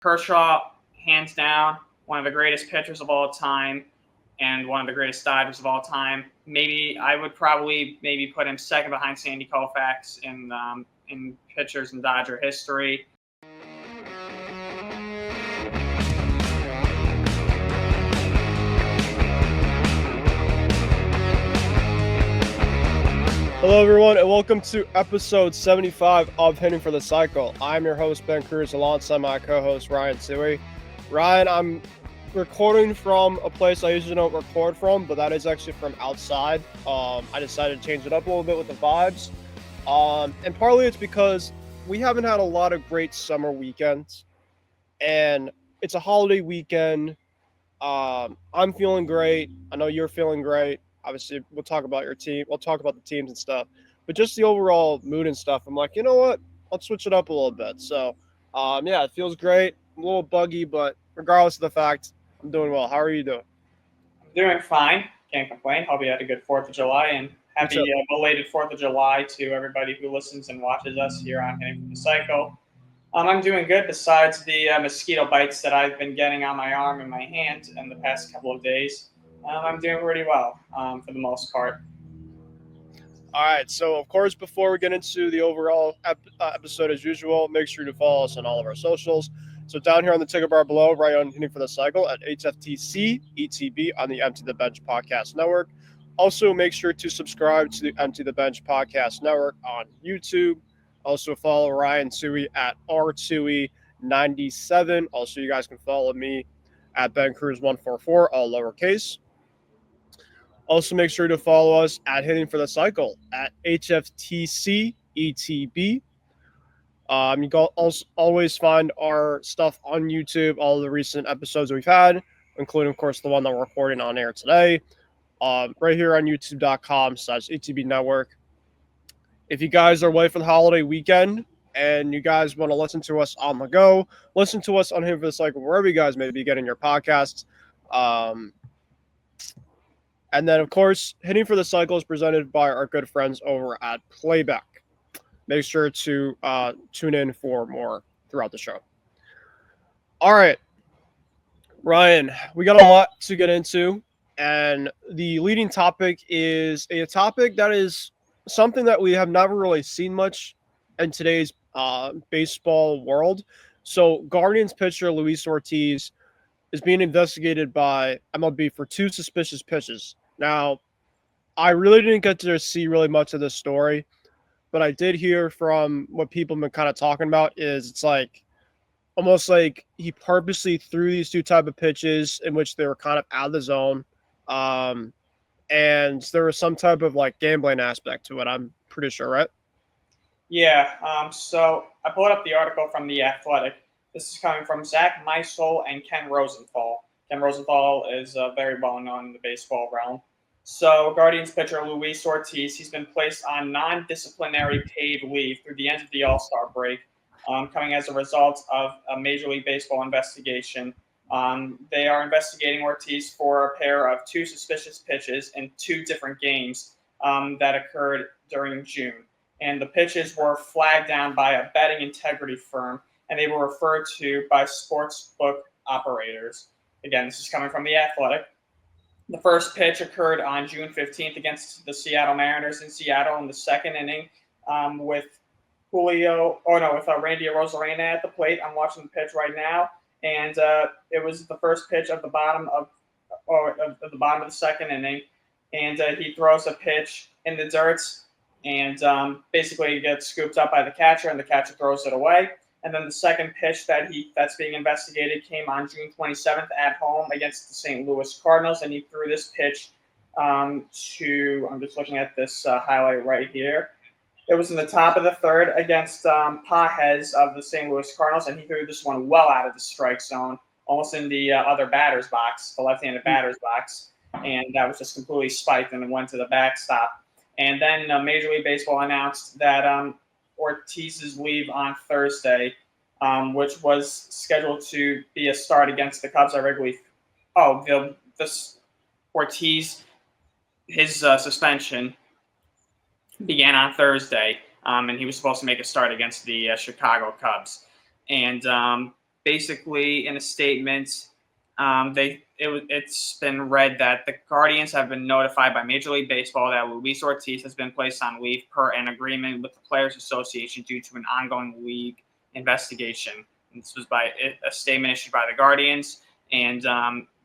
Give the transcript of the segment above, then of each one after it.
Kershaw, hands down, one of the greatest pitchers of all time and one of the greatest divers of all time. Maybe I would probably put him second behind Sandy Koufax in pitchers in Dodger history. Hello, everyone, and welcome to episode 75 of Hitting for the Cycle. I'm your host, Ben Kruse, alongside my co-host, Ryan Touhey. Ryan, I'm recording from a place I usually don't record from, but that is actually from outside. I decided to change it up a little bit with the vibes. And partly it's because we haven't had a lot of great summer weekends, and it's a holiday weekend. I'm feeling great. I know you're feeling great. Obviously, we'll talk about your team. We'll talk about the teams and stuff. But just the overall mood and stuff, I'm like, you know what? Let's switch it up a little bit. So, yeah, it feels great. A little buggy, but regardless of the fact, I'm doing well. How are you doing? I'm doing fine. Can't complain. Hope you had a good 4th of July, and happy belated 4th of July to everybody who listens and watches us here on Hitting for the Cycle. I'm doing good besides the mosquito bites that I've been getting on my arm and my hand in the past couple of days. I'm doing pretty well for the most part. All right. So, of course, before we get into the overall episode as usual, make sure to follow us on all of our socials. So down here on the ticket bar below, right on Hitting for the Cycle at HFTC ETB on the Empty the Bench Podcast Network. Also, make sure to subscribe to the Empty the Bench Podcast Network on YouTube. Also, follow Ryan Touhey at R2E97. Also, you guys can follow me at Ben Kruse 144, all lowercase. Also, make sure to follow us at Hitting for the Cycle at HFTC ETB. You can also always find our stuff on YouTube, all the recent episodes we've had, including, of course, the one that we're recording on air today, right here on youtube.com/ETB Network. If you guys are away for the holiday weekend and you guys want to listen to us on the go, listen to us on Hitting for the Cycle, wherever you guys may be getting your podcasts. And then, of course, Hitting for the Cycle is presented by our good friends over at Playback. Make sure to tune in for more throughout the show. All right, Ryan, we got a lot to get into, and the leading topic is a topic that is something that we have never really seen much in today's baseball world. So, Guardians pitcher Luis Ortiz is being investigated by MLB for 2 suspicious pitches. Now, I really didn't get to see really much of this story, but I did hear from what people have been kind of talking about is it's like almost like he purposely threw these 2 type of pitches in which they were kind of out of the zone. And there was some type of like gambling aspect to it, I'm pretty sure, right? Yeah, so I pulled up the article from The Athletic. This is coming from Zach Meisel and Ken Rosenthal. Ken Rosenthal is very well known in the baseball realm. So Guardians pitcher Luis Ortiz, he's been placed on non-disciplinary paid leave through the end of the All-Star break, coming as a result of a Major League Baseball investigation. They are investigating Ortiz for a pair of 2 suspicious pitches in 2 different games that occurred during June. And the pitches were flagged down by a betting integrity firm, and they were referred to by sportsbook operators. Again, this is coming from The Athletic. The first pitch occurred on June 15th against the Seattle Mariners in Seattle in the 2nd inning with Randy Arozarena at the plate. I'm watching the pitch right now, and it was the first pitch of the bottom of the 2nd inning, and he throws a pitch in the dirt, and basically gets scooped up by the catcher, and the catcher throws it away. And then the second pitch that's being investigated came on June 27th at home against the St. Louis Cardinals, and he threw this pitch I'm just looking at this highlight right here. It was in the top of the 3rd against Pajes of the St. Louis Cardinals, and he threw this one well out of the strike zone, almost in the other batter's box, the left-handed batter's box, and that was just completely spiked and went to the backstop. And then Major League Baseball announced that Ortiz's leave on Thursday, which was scheduled to be a start against the Cubs at Wrigley. Ortiz, his suspension began on Thursday, and he was supposed to make a start against the Chicago Cubs. And basically in a statement, it's been read that the Guardians have been notified by Major League Baseball that Luis Ortiz has been placed on leave per an agreement with the Players Association due to an ongoing league investigation. And this was by a statement issued by the Guardians, and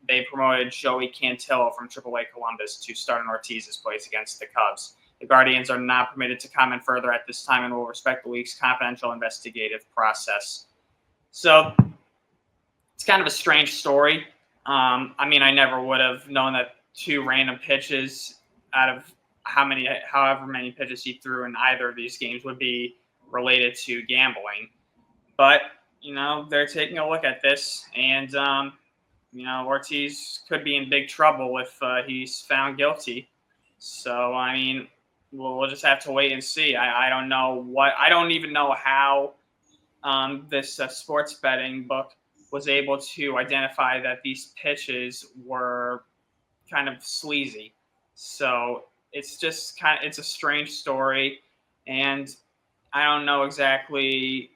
they promoted Joey Cantillo from AAA Columbus to start in Ortiz's place against the Cubs. The Guardians are not permitted to comment further at this time and will respect the league's confidential investigative process. So it's kind of a strange story. I mean, I never would have known that 2 random pitches out of however many pitches he threw in either of these games would be related to gambling. But, they're taking a look at this, and, Ortiz could be in big trouble if he's found guilty. So, I mean, we'll just have to wait and see. I don't know I don't even know how this sports betting book was able to identify that these pitches were kind of sleazy. So it's just it's a strange story, and I don't know exactly.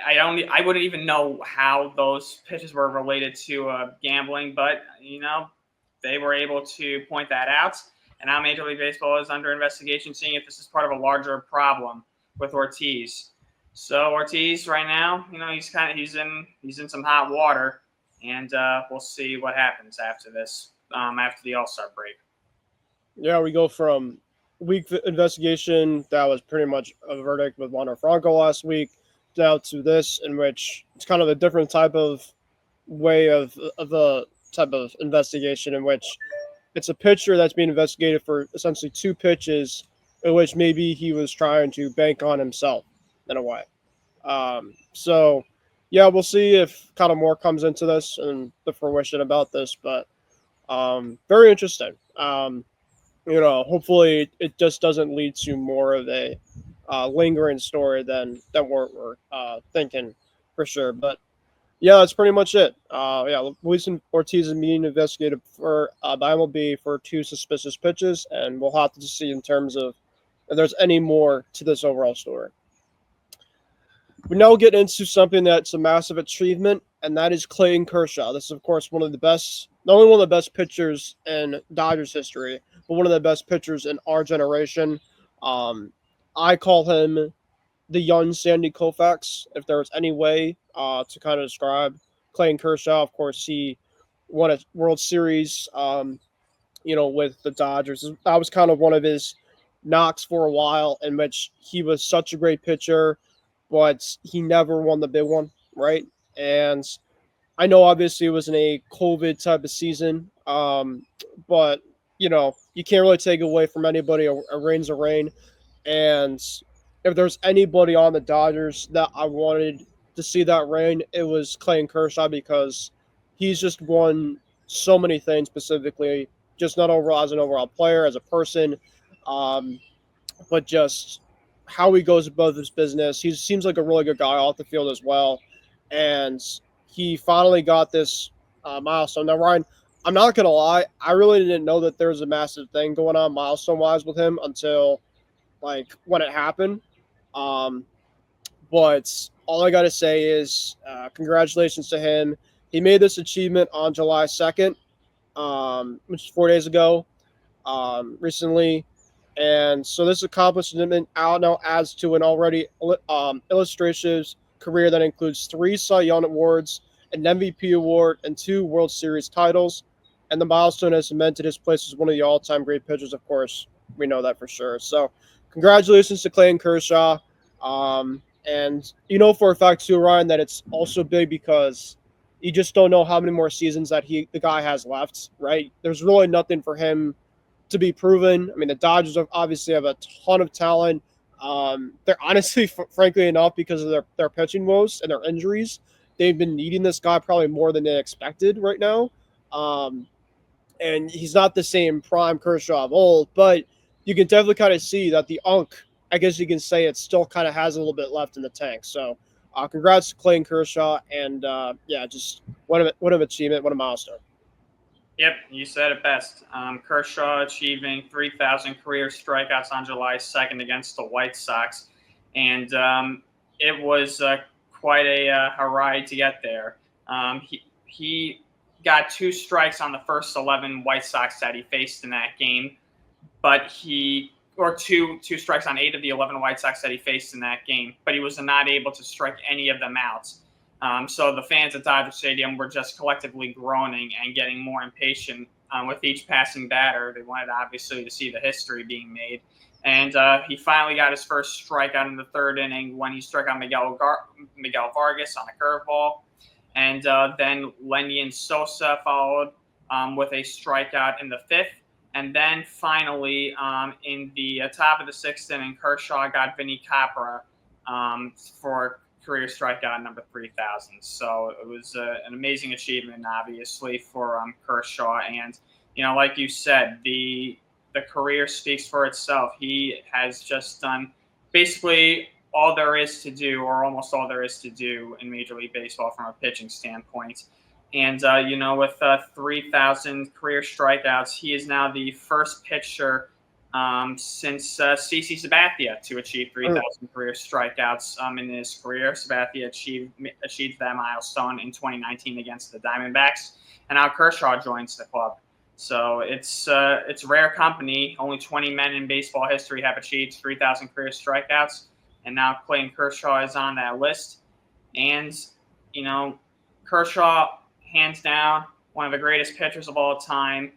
I wouldn't even know how those pitches were related to gambling, but they were able to point that out, and now Major League Baseball is under investigation, seeing if this is part of a larger problem with Ortiz. So Ortiz right now, he's in some hot water, and we'll see what happens after this, after the All-Star break. Yeah, we go from week investigation that was pretty much a verdict with Wander Franco last week, down to this, in which it's kind of a different type of way of the type of investigation, in which it's a pitcher that's being investigated for essentially 2 pitches, in which maybe he was trying to bank on himself in a way. So, yeah, we'll see if kind of more comes into this and the fruition about this, but very interesting. Hopefully it just doesn't lead to more of a lingering story than we're thinking for sure. But yeah, that's pretty much it. Luis Ortiz is being investigated by MLB for 2 suspicious pitches, and we'll have to see in terms of if there's any more to this overall story. We now get into something that's a massive achievement, and that is Clayton Kershaw. This is, of course, not only one of the best pitchers in Dodgers history, but one of the best pitchers in our generation. I call him the young Sandy Koufax, if there was any way to kind of describe Clayton Kershaw. Of course, he won a World Series, with the Dodgers. That was kind of one of his knocks for a while, in which he was such a great pitcher, but he never won the big one, right? And I know obviously it was in a COVID type of season, but, you can't really take away from anybody. A rain's a rain. And if there's anybody on the Dodgers that I wanted to see that reign, it was Clayton Kershaw, because he's just won so many things, specifically just not overall as an overall player, as a person, but just how he goes above his business. He seems like a really good guy off the field as well. And he finally got this milestone. Now, Ryan, I'm not going to lie, I really didn't know that there was a massive thing going on milestone-wise with him until when it happened. But all I got to say is congratulations to him. He made this achievement on July 2nd, which is 4 days ago, recently. And so this accomplishment now adds to an already illustrative career that includes 3 Cy Young awards, an MVP award, and 2 World Series titles. And the milestone has cemented his place as one of the all-time great pitchers, of course. We know that for sure. So congratulations to Clayton Kershaw. And for a fact too, Ryan, that it's also big because you just don't know how many more seasons that the guy has left, right? There's really nothing for him to be proven. I mean, the Dodgers obviously have a ton of talent. They're honestly, frankly enough, because of their pitching woes and their injuries, they've been needing this guy probably more than they expected right now. And he's not the same prime Kershaw of old, but you can definitely kind of see that the I guess you can say, it still kind of has a little bit left in the tank. So congrats to Clayton Kershaw, and just what an achievement, what a milestone. Yep, you said it best. Kershaw achieving 3,000 career strikeouts on July 2nd against the White Sox. And it was quite a ride to get there. He got 2 strikes on the first 11 White Sox that he faced in that game, but two strikes on 8 of the 11 White Sox that he faced in that game, but he was not able to strike any of them out. So the fans at Dodger Stadium were just collectively groaning and getting more impatient with each passing batter. They wanted, obviously, to see the history being made. And he finally got his first strikeout in the 3rd inning when he struck out Miguel Vargas on a curveball. And then Lenyan Sosa followed with a strikeout in the 5th. And then finally, in the top of the 6th inning, Kershaw got Vinny Capra for career strikeout number 3,000. So it was an amazing achievement, obviously, for Kershaw. And, like you said, the career speaks for itself. He has just done basically all there is to do, or almost all there is to do, in Major League Baseball from a pitching standpoint. And, with 3,000 career strikeouts, he is now the first pitcher since CC Sabathia to achieve 3,000 career strikeouts in his career. Sabathia achieved that milestone in 2019 against the Diamondbacks, and now Kershaw joins the club. So it's rare company. Only 20 men in baseball history have achieved 3,000 career strikeouts, and now Clayton Kershaw is on that list. And, Kershaw, hands down, one of the greatest pitchers of all time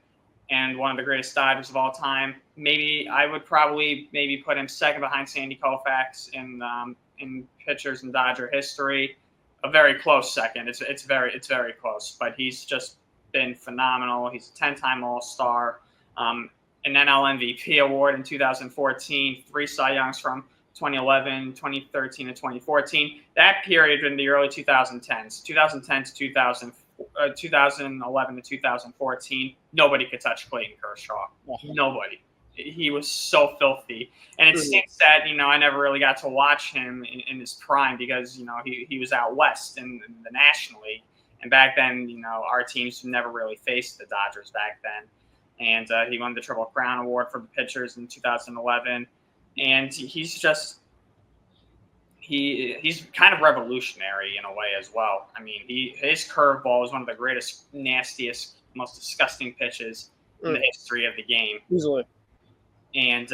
and one of the greatest Dodgers of all time. I would probably put him second behind Sandy Koufax in pitchers in Dodger history. A very close second. It's very close, but he's just been phenomenal. He's a 10-time All-Star, an NL MVP award in 2014, 3 Cy Youngs from 2011, 2013, and 2014. That period in the early 2010s, 2010 to 2011 to 2014, nobody could touch Clayton Kershaw. Nobody. He was so filthy. And it stinks that, I never really got to watch him in his prime because, he was out west in the National League. And back then, our teams never really faced the Dodgers back then. And he won the Triple Crown Award for the pitchers in 2011. And he's kind of revolutionary in a way as well. I mean, his curveball is one of the greatest, nastiest, most disgusting pitches in the history of the game. Easily. And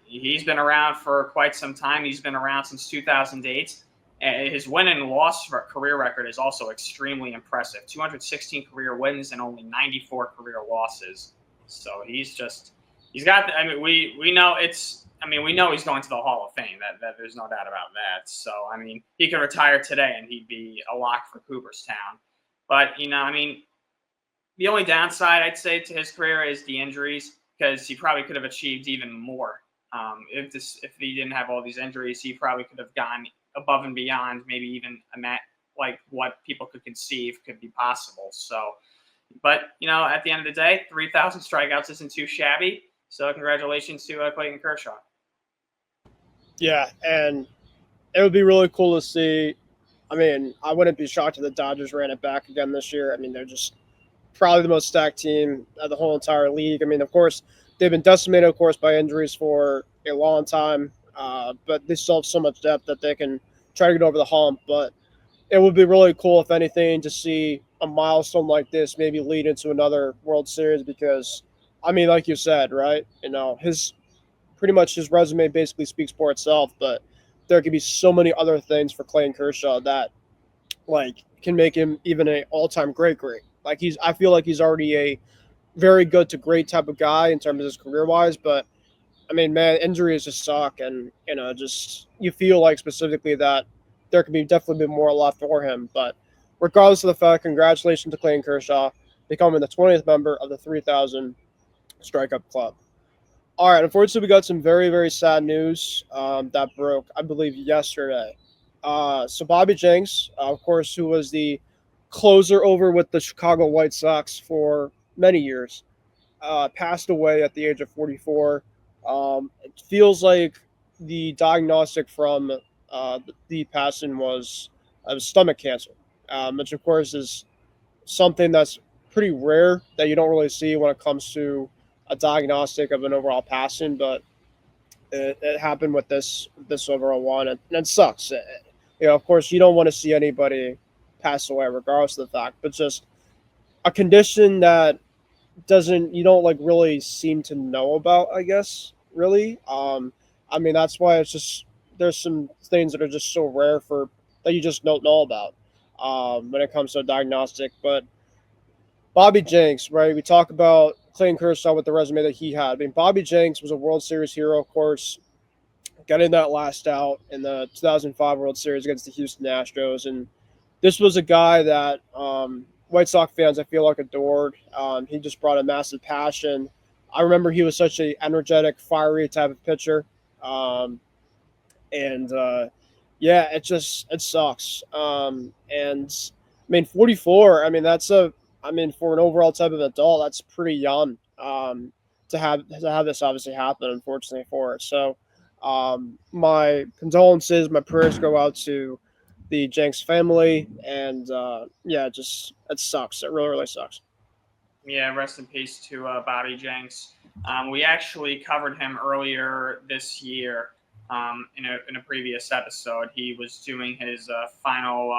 he's been around for quite some time. He's been around since 2008. His win and loss career record is also extremely impressive. 216 career wins and only 94 career losses. So we know he's going to the Hall of Fame. That there's no doubt about that. So, he could retire today and he'd be a lock for Cooperstown. But, the only downside I'd say to his career is the injuries, because he probably could have achieved even more. If he didn't have all these injuries, he probably could have gone above and beyond, maybe even like what people could conceive could be possible. So, but, at the end of the day, 3,000 strikeouts isn't too shabby. So congratulations to Clayton Kershaw. Yeah, and it would be really cool to see. I wouldn't be shocked if the Dodgers ran it back again this year. They're just probably the most stacked team of the whole entire league. Of course, they've been decimated, of course, by injuries for a long time, but they still have so much depth that they can try to get over the hump. But it would be really cool, if anything, to see a milestone like this maybe lead into another World Series because, like you said, right? His resume basically speaks for itself, but there could be so many other things for Clayton Kershaw that, can make him even an all-time great. I feel like he's already a very good to great type of guy in terms of his career-wise, but, man, injuries just suck, and, you feel like specifically that there could be definitely more left for him, but regardless of the fact, congratulations to Clayton Kershaw, becoming the 20th member of the 3,000 Strikeout Club. All right, unfortunately, we got some very, very sad news that broke, I believe, yesterday. So Bobby Jenks, of course, who was the closer over with the Chicago White Sox for many years, passed away at the age of 44. It feels like the diagnostic from the passing was stomach cancer, which, of course, is something that's pretty rare that you don't really see when it comes to a diagnostic of an overall passing, but it happened with this overall one, and it sucks. Of course, you don't want to see anybody pass away, regardless of the fact, but just a condition that doesn't you don't like really seem to know about, I guess, really. I mean, that's why it's just there's some things that are just so rare for that you just don't know about when it comes to a diagnostic. But Bobby Jenks, right? We talk about Clayton Kershaw with the resume that he had. I mean, Bobby Jenks was a World Series hero, of course, getting that last out in the 2005 World Series against the Houston Astros. And this was a guy that White Sox fans, I feel like, adored. He just brought a massive passion. I remember he was such a energetic, fiery type of pitcher. Um, and yeah, it sucks. And I mean, 44. I mean, I mean, for an overall type of adult, that's pretty young. To have this obviously happen, unfortunately for it. So, my condolences, my prayers go out to the Jenks family, and yeah, it sucks. It really, really sucks. Yeah, rest in peace to Bobby Jenks. We actually covered him earlier this year in a previous episode. He was doing his final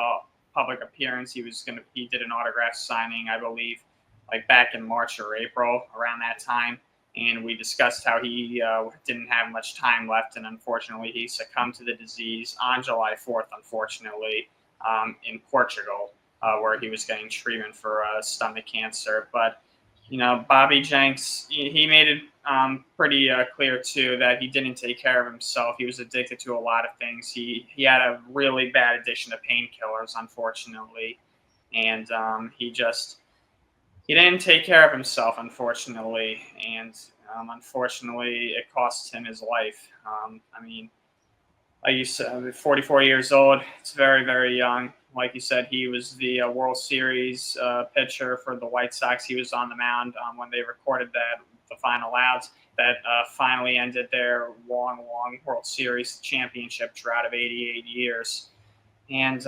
public appearance. He did an autograph signing, I believe, like back in March or April, around that time. And we discussed how he didn't have much time left, and unfortunately, he succumbed to the disease on July 4th. Unfortunately, in Portugal, where he was getting treatment for stomach cancer. But Bobby Jenks, he made it pretty clear too that he didn't take care of himself. He was addicted to a lot of things. He had a really bad addiction to painkillers, unfortunately, and he didn't take care of himself, unfortunately, and unfortunately, it cost him his life. I mean, like you said, 44 years old. It's very, very young. Like you said, he was the World Series pitcher for the White Sox. He was on the mound when they recorded the final outs that finally ended their long, long World Series championship drought of 88 years. And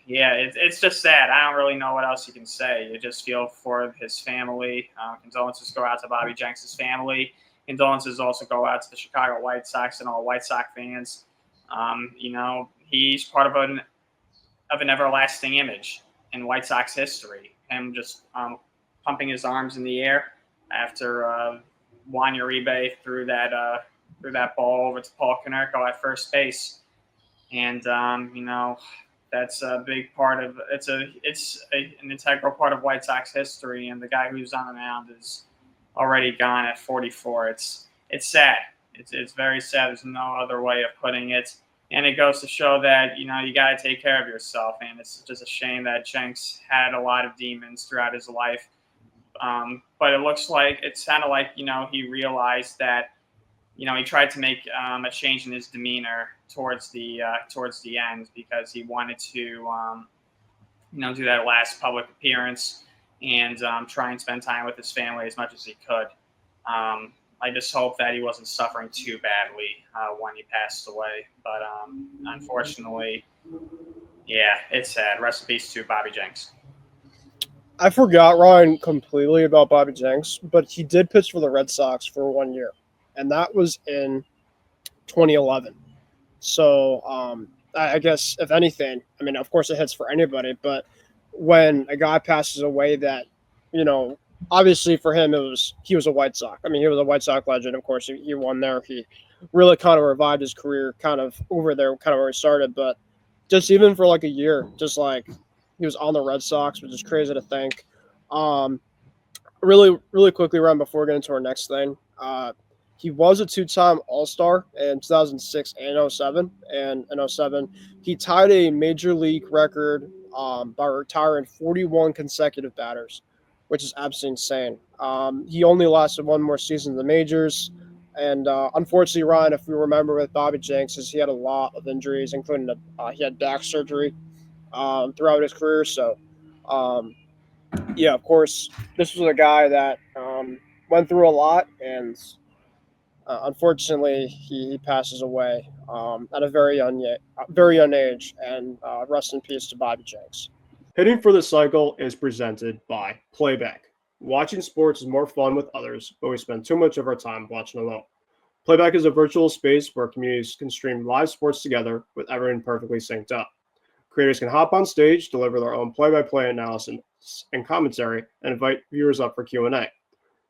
yeah, it's just sad. I don't really know what else you can say. You just feel for his family. Condolences go out to Bobby Jenks' family. Condolences also go out to the Chicago White Sox and all White Sox fans. He's part of an everlasting image in White Sox history. Him just pumping his arms in the air after Juan Uribe threw that ball over to Paul Konerko at first base, and that's a big part of an integral part of White Sox history. And the guy who's on the mound is already gone at 44. It's sad. It's very sad. There's no other way of putting it. And it goes to show that, you got to take care of yourself. And it's just a shame that Jenks had a lot of demons throughout his life. But it sounded like, he realized that, he tried to make a change in his demeanor towards the end, because he wanted to, do that last public appearance and try and spend time with his family as much as he could. I just hope that he wasn't suffering too badly when he passed away. But unfortunately, yeah, it's sad. Rest in peace to Bobby Jenks. I forgot, Ryan, completely about Bobby Jenks, but he did pitch for the Red Sox for 1 year, and that was in 2011. So I guess, if anything, I mean, of course it hits for anybody, but when a guy passes away that, obviously for him, he was a White Sox. I mean, he was a White Sox legend. Of course, he won there. He really kind of revived his career kind of over there, kind of where he started. But just even for like a year, just like he was on the Red Sox, which is crazy to think. Really, really quickly, Ryan, before getting to our next thing, he was a two-time All-Star in 2006 and 07. And in 07, he tied a major league record by retiring 41 consecutive batters, which is absolutely insane. He only lasted one more season in the majors. And unfortunately, Ryan, if we remember with Bobby Jenks, he had a lot of injuries, including he had back surgery throughout his career. So, yeah, of course, this was a guy that went through a lot, and unfortunately, he passes away at a very young age. And rest in peace to Bobby Jenks. Hitting for the Cycle is presented by Playback. Watching sports is more fun with others, but we spend too much of our time watching alone. Playback is a virtual space where communities can stream live sports together with everyone perfectly synced up. Creators can hop on stage, deliver their own play-by-play analysis and commentary, and invite viewers up for Q&A.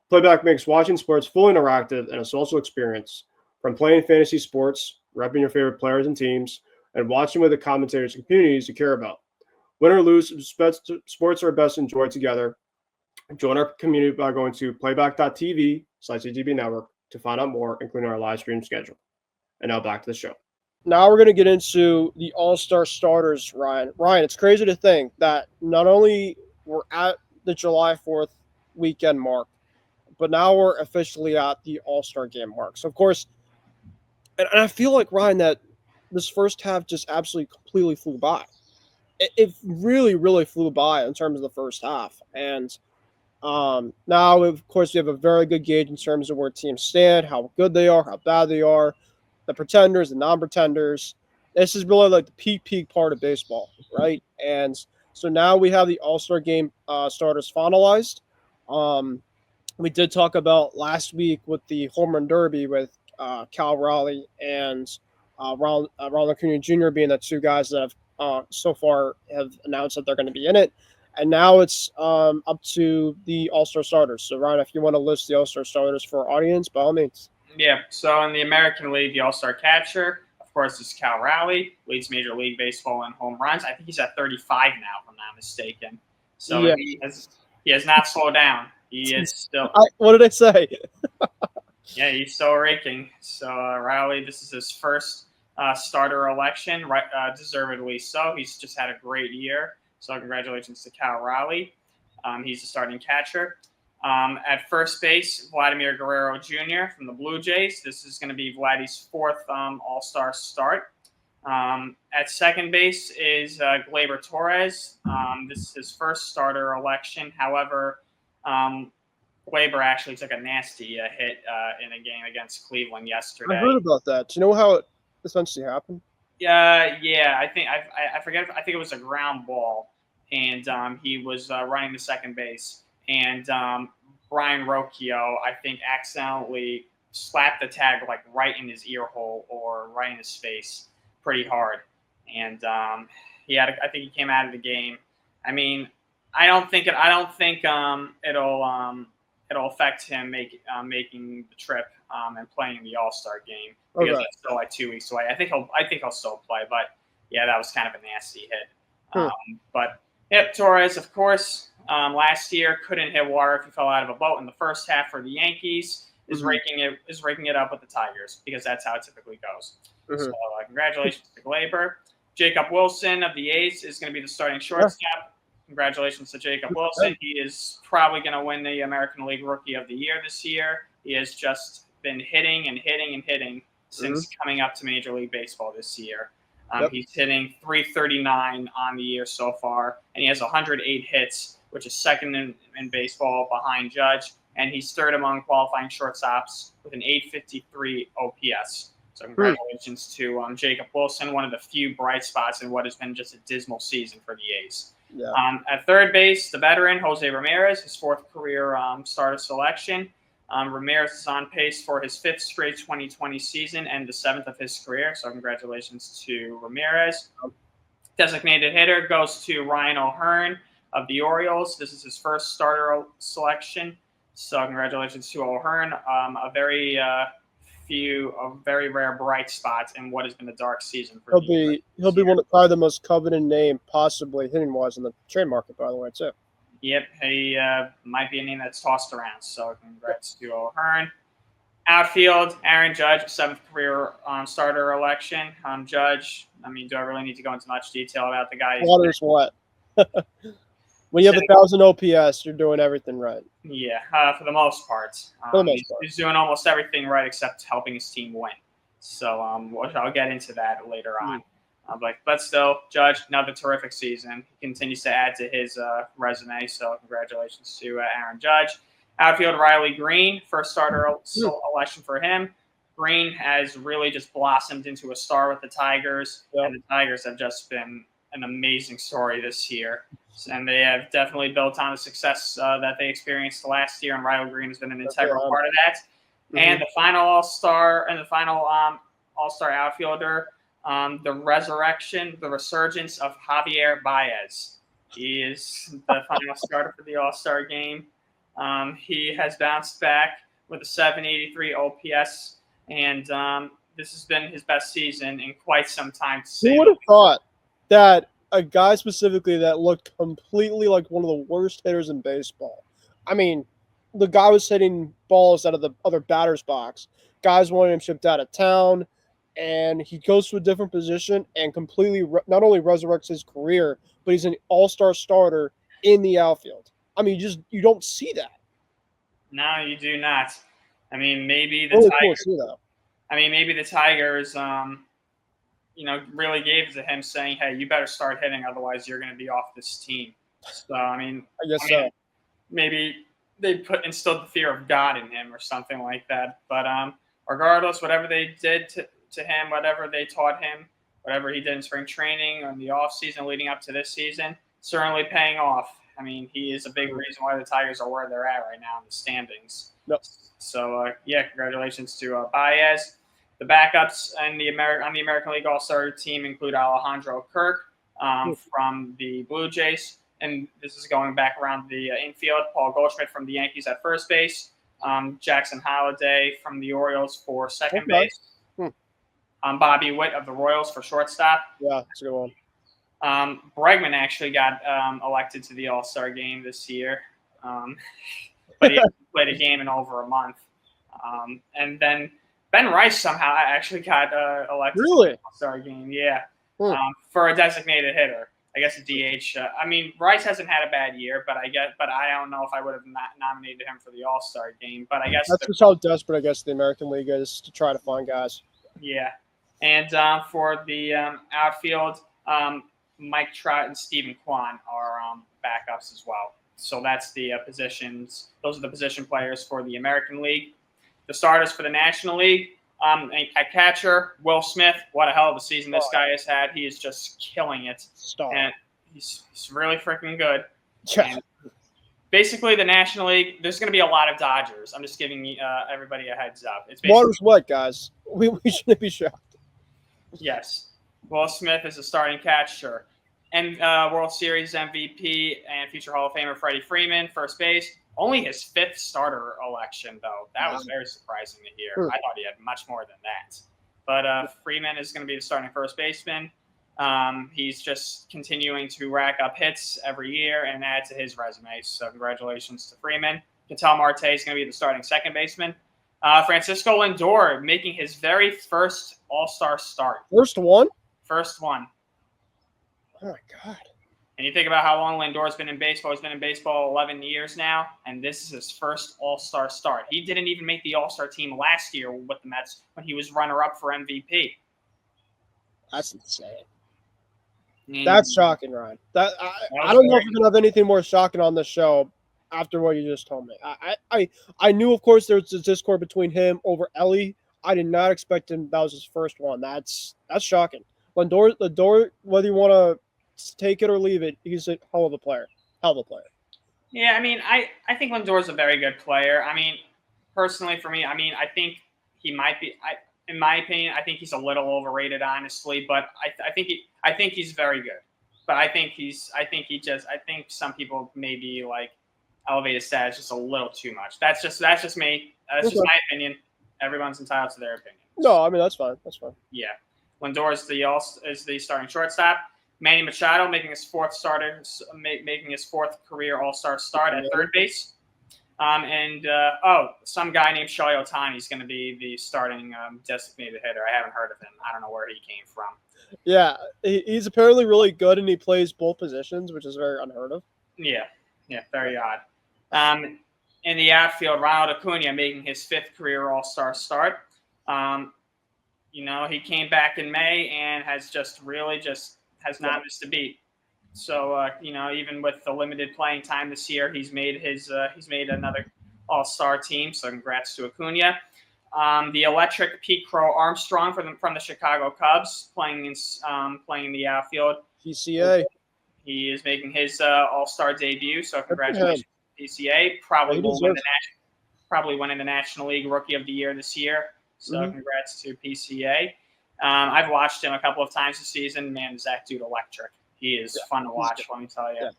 Playback makes watching sports fully interactive and a social experience, from playing fantasy sports, repping your favorite players and teams, and watching with the commentators and communities you care about. Win or lose, sports are best enjoyed together. Join our community by going to playback.tv/CGB Network to find out more, including our live stream schedule. And now back to the show. Now we're going to get into the All-Star starters, Ryan. Ryan, it's crazy to think that not only we're at the July 4th weekend mark, but now we're officially at the All-Star game mark. So, of course, and I feel like, Ryan, that this first half just absolutely completely flew by. It really, really flew by in terms of the first half. And now, of course, we have a very good gauge in terms of where teams stand, how good they are, how bad they are, the pretenders, the non-pretenders. This is really like the peak part of baseball, right? And so now we have the All-Star game starters finalized. We did talk about last week with the home run derby with Cal Raleigh and Ronald Acuna Jr. being the two guys that have so far have announced that they're going to be in it. And now it's up to the All-Star starters. So, Ryan, if you want to list the All-Star starters for our audience, by all means. Yeah, so in the American League, the All-Star catcher, of course, is Cal Raleigh, leads Major League Baseball in home runs. I think he's at 35 now, if I'm not mistaken. So yeah. he has not slowed down. He is still. What did I say? Yeah, he's still raking. So Raleigh, this is his first starter election, right? Deservedly so. He's just had a great year. So congratulations to Cal Raleigh. He's the starting catcher. At first base, Vladimir Guerrero Jr. from the Blue Jays. This is going to be Vladdy's fourth All-Star start. At second base is Gleyber Torres. This is his first starter election. However, Gleyber actually took a nasty hit in a game against Cleveland yesterday. I heard about that. Do you know how it essentially happened? Yeah. I think I forget. I think it was a ground ball, and he was running to second base, and Brian Rocchio, I think, accidentally slapped the tag like right in his ear hole or right in his face, pretty hard, and I think he came out of the game. I mean, I don't think it'll affect him making the trip and playing the All-Star game because it's still like 2 weeks away. I think he'll still play, but yeah, that was kind of a nasty hit. But yep, Torres, of course, last year couldn't hit water if he fell out of a boat in the first half for the Yankees. Is raking it up with the Tigers because that's how it typically goes. So congratulations to Gleyber. Jacob Wilson of the A's is going to be the starting shortstop. Congratulations to Jacob Wilson. He is probably going to win the American League Rookie of the Year this year. He has just been hitting since coming up to Major League Baseball this year. He's hitting .339 on the year so far, and he has 108 hits, which is second in baseball behind Judge, and he's third among qualifying shortstops with an .853 OPS. So congratulations to Jacob Wilson, one of the few bright spots in what has been just a dismal season for the A's. Yeah. At third base, the veteran, Jose Ramirez, his fourth career starter selection. Ramirez is on pace for his fifth straight 2020 season and the seventh of his career. So congratulations to Ramirez. Designated hitter goes to Ryan O'Hearn of the Orioles. This is his first starter selection. So congratulations to O'Hearn. A very rare bright spot in what has been a dark season for he'll be one of probably the most coveted name possibly hitting wise in the trade market, by the way, too. Yep, he might be a name that's tossed around. So congrats to O'Hearn. Outfield, Aaron Judge, seventh career starter election. Judge, I mean, do I really need to go into much detail about the guy? Water's what? When you have 1,000 OPS, you're doing everything right. Yeah, for the most part. He's doing almost everything right except helping his team win. So I'll get into that later on. But still, Judge, another terrific season. He continues to add to his resume. So congratulations to Aaron Judge. Outfield, Riley Green, first starter election for him. Green has really just blossomed into a star with the Tigers, and the Tigers have just been an amazing story this year. And they have definitely built on the success that they experienced last year, and Riley Green has been an integral part of that. And the final All-Star and the final All-Star outfielder, the resurgence of Javier Baez. He is the final starter for the All-Star game. He has bounced back with a 783 OPS, and this has been his best season in quite some time. Who would have thought that a guy specifically that looked completely like one of the worst hitters in baseball? I mean, the guy was hitting balls out of the other batter's box. Guys wanted him shipped out of town, and he goes to a different position and completely not only resurrects his career, but he's an all-star starter in the outfield. I mean, you don't see that. No, you do not. I mean, maybe the Really Tigers. cool to see that. I mean, maybe the Tigers, really gave it to him, saying, "Hey, you better start hitting, otherwise you're going to be off this team." So, I guess so. Maybe they instilled the fear of God in him or something like that. But regardless, whatever they did to him, whatever they taught him, whatever he did in spring training or in the off season leading up to this season, certainly paying off. I mean, he is a big reason why the Tigers are where they're at right now in the standings. Yep. So, congratulations to Baez. The backups on the American League All-Star team include Alejandro Kirk from the Blue Jays, and this is going back around the infield. Paul Goldschmidt from the Yankees at first base. Jackson Holliday from the Orioles for second base. Bobby Witt of the Royals for shortstop. Yeah, that's a good one. Bregman actually got elected to the All-Star game this year, but he hasn't played a game in over a month. And then Ben Rice somehow actually got elected to the All-Sar game. Yeah, for a designated hitter. I guess a DH. I mean, Rice hasn't had a bad year, but I don't know if I would have nominated him for the All-Star game. But I guess that's just how desperate I guess the American League is to try to find guys. Yeah, and for the outfield, Mike Trout and Stephen Kwan are backups as well. So that's the positions. Those are the position players for the American League. The starters for the National League, at catcher, Will Smith. What a hell of a season this guy has had. He is just killing it. And he's really freaking good. Yeah. And basically, the National League, there's going to be a lot of Dodgers. I'm just giving everybody a heads up. It's water's wet, guys. We shouldn't be shocked. Yes. Will Smith is a starting catcher. And World Series MVP and future Hall of Famer Freddie Freeman, first base. Only his fifth starter election, though. That was very surprising to hear. I thought he had much more than that. But Freeman is going to be the starting first baseman. He's just continuing to rack up hits every year and add to his resume. So congratulations to Freeman. Ketel Marte is going to be the starting second baseman. Francisco Lindor making his very first All-Star start. First one? First one. Oh, my God. And you think about how long Lindor's been in baseball. He's been in baseball 11 years now, and this is his first All-Star start. He didn't even make the All-Star team last year with the Mets when he was runner-up for MVP. That's insane. That's shocking, Ryan. I don't know if we're going to have anything more shocking on this show after what you just told me. I knew, of course, there's a discord between him over Ellie. I did not expect him. That was his first one. That's shocking. Lindor, whether you want to take it or leave it, he's a hell of a player. Yeah, I mean, I think Lindor's a very good player. I mean, personally for me, I mean, I think he might be. In my opinion, I think he's a little overrated, honestly. But I think he's very good. But I think some people maybe like elevate his status just a little too much. That's just me. That's just my opinion. Everyone's entitled to their opinion. No, I mean that's fine. Yeah, Lindor is the starting shortstop. Manny Machado making his fourth career All-Star start at third base. Some guy named Shohei Ohtani is going to be the starting designated hitter. I haven't heard of him. I don't know where he came from. Yeah, he's apparently really good, and he plays both positions, which is very unheard of. Yeah, very odd. In the outfield, Ronald Acuna making his fifth career All-Star start. He came back in May and has has not missed a beat. So even with the limited playing time this year, he's made another All-Star team. So congrats to Acuna. The electric Pete Crow Armstrong from the Chicago Cubs playing in the outfield. PCA. He is making his All-Star debut. So congratulations, PCA. Probably will win the national. probably winning the National League Rookie of the Year this year. So congrats to PCA. I've watched him a couple of times this season. Man, is that dude electric. He is fun to watch, let me tell you. Yeah.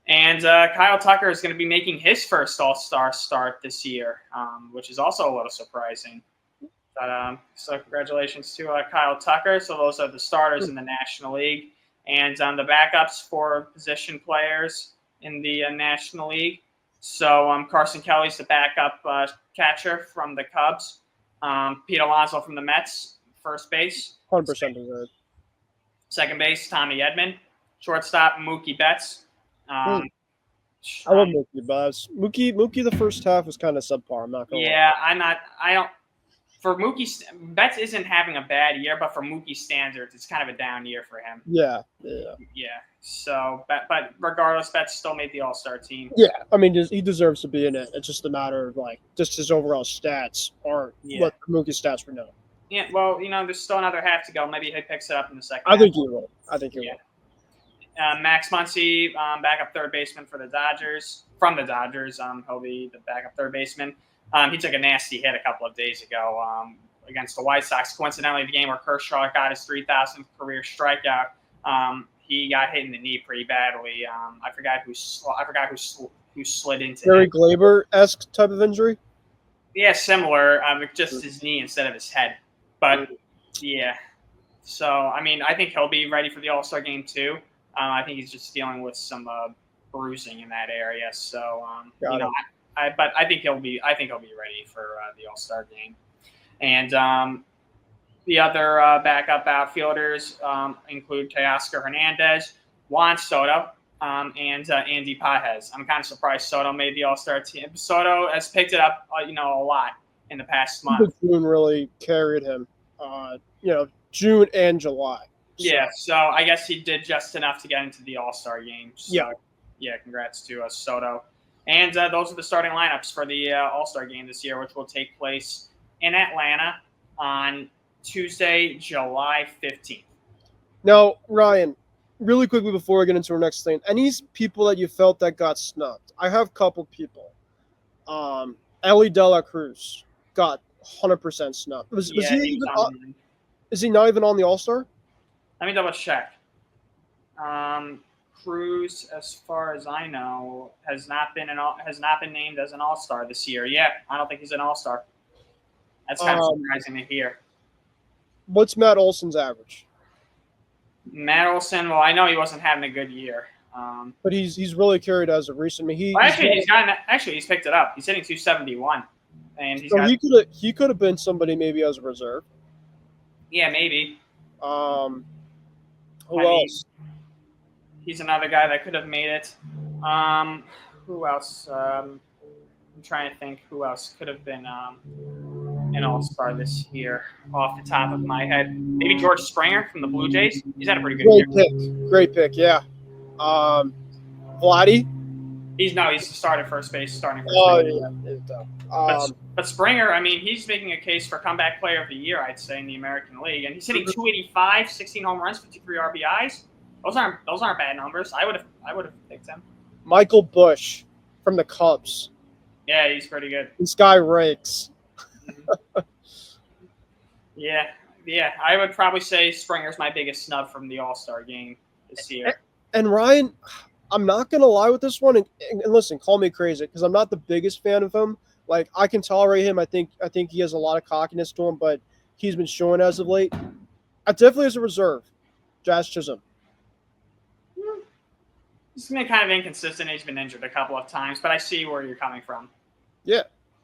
And Kyle Tucker is going to be making his first All-Star start this year, which is also a little surprising. But, so congratulations to Kyle Tucker. So those are the starters in the National League. And the backups for position players in the National League. So Carson Kelly's the backup catcher from the Cubs. Pete Alonso from the Mets, first base. 100% deserved. Second base, Tommy Edman. Shortstop, Mookie Betts. I love Mookie Betts. Mookie, the first half was kind of subpar. I'm not going to lie. For Mookie, Betts isn't having a bad year, but for Mookie standards, it's kind of a down year for him. Yeah. So, but regardless, Betts still made the All-Star team. Yeah, I mean, he deserves to be in it. It's just a matter of just his overall stats aren't what Mookie stats were known. Yeah, well, there's still another half to go. Maybe he picks it up in the second. I think he will. Max Muncy, backup third baseman for the Dodgers. From the Dodgers, he'll be the backup third baseman. He took a nasty hit a couple of days ago against the White Sox. Coincidentally, the game where Kershaw got his 3,000th career strikeout, he got hit in the knee pretty badly. I forgot who slid into Gary him. Glaber-esque type of injury. Yeah, similar. Just his knee instead of his head. But yeah, so I mean, I think he'll be ready for the All-Star game too. I think he's just dealing with some bruising in that area. So but I think he'll be ready for the All-Star game. And the other backup outfielders include Teoscar Hernandez, Juan Soto, and Andy Pajes. I'm kind of surprised Soto made the All-Star team. Soto has picked it up, a lot in the past month. June really carried him, June and July. So. Yeah, so I guess he did just enough to get into the All-Star game. So, yeah, congrats to Soto. And those are the starting lineups for the All-Star game this year, which will take place in Atlanta on Tuesday, July 15th. Now, Ryan, really quickly before we get into our next thing, any people that you felt that got snubbed? I have a couple people. Ellie De La Cruz got 100% snubbed. Is he not even on the All-Star? Let me double check. Cruz, as far as I know, has not been named as an All-Star this year. Yeah, I don't think he's an All-Star. That's kind of surprising to hear. What's Matt Olson's average? Matt Olson, well, I know he wasn't having a good year. But he's really carried as of recent. I mean, he's picked it up. He's hitting 271, and he could have been somebody maybe as a reserve. Yeah, maybe. Who else? He's another guy that could have made it. Who else? I'm trying to think who else could have been an All-Star this year off the top of my head. Maybe George Springer from the Blue Jays. He's had a pretty good year. Great pick, yeah. Vladdy? He's the starter first base, starting first base. Yeah. But Springer, I mean, he's making a case for comeback player of the year, I'd say, in the American League. And he's hitting 285, 16 home runs, 53 RBIs. Those aren't bad numbers. I would have picked him. Michael Busch from the Cubs. Yeah, he's pretty good. This guy rakes. Yeah. I would probably say Springer's my biggest snub from the All-Star game this year. And Ryan, I'm not gonna lie with this one. And listen, call me crazy because I'm not the biggest fan of him. Like I can tolerate him. I think he has a lot of cockiness to him, but he's been showing as of late. Definitely as a reserve, Jazz Chisholm. He's been kind of inconsistent. He's been injured a couple of times, but I see where you're coming from. Yeah,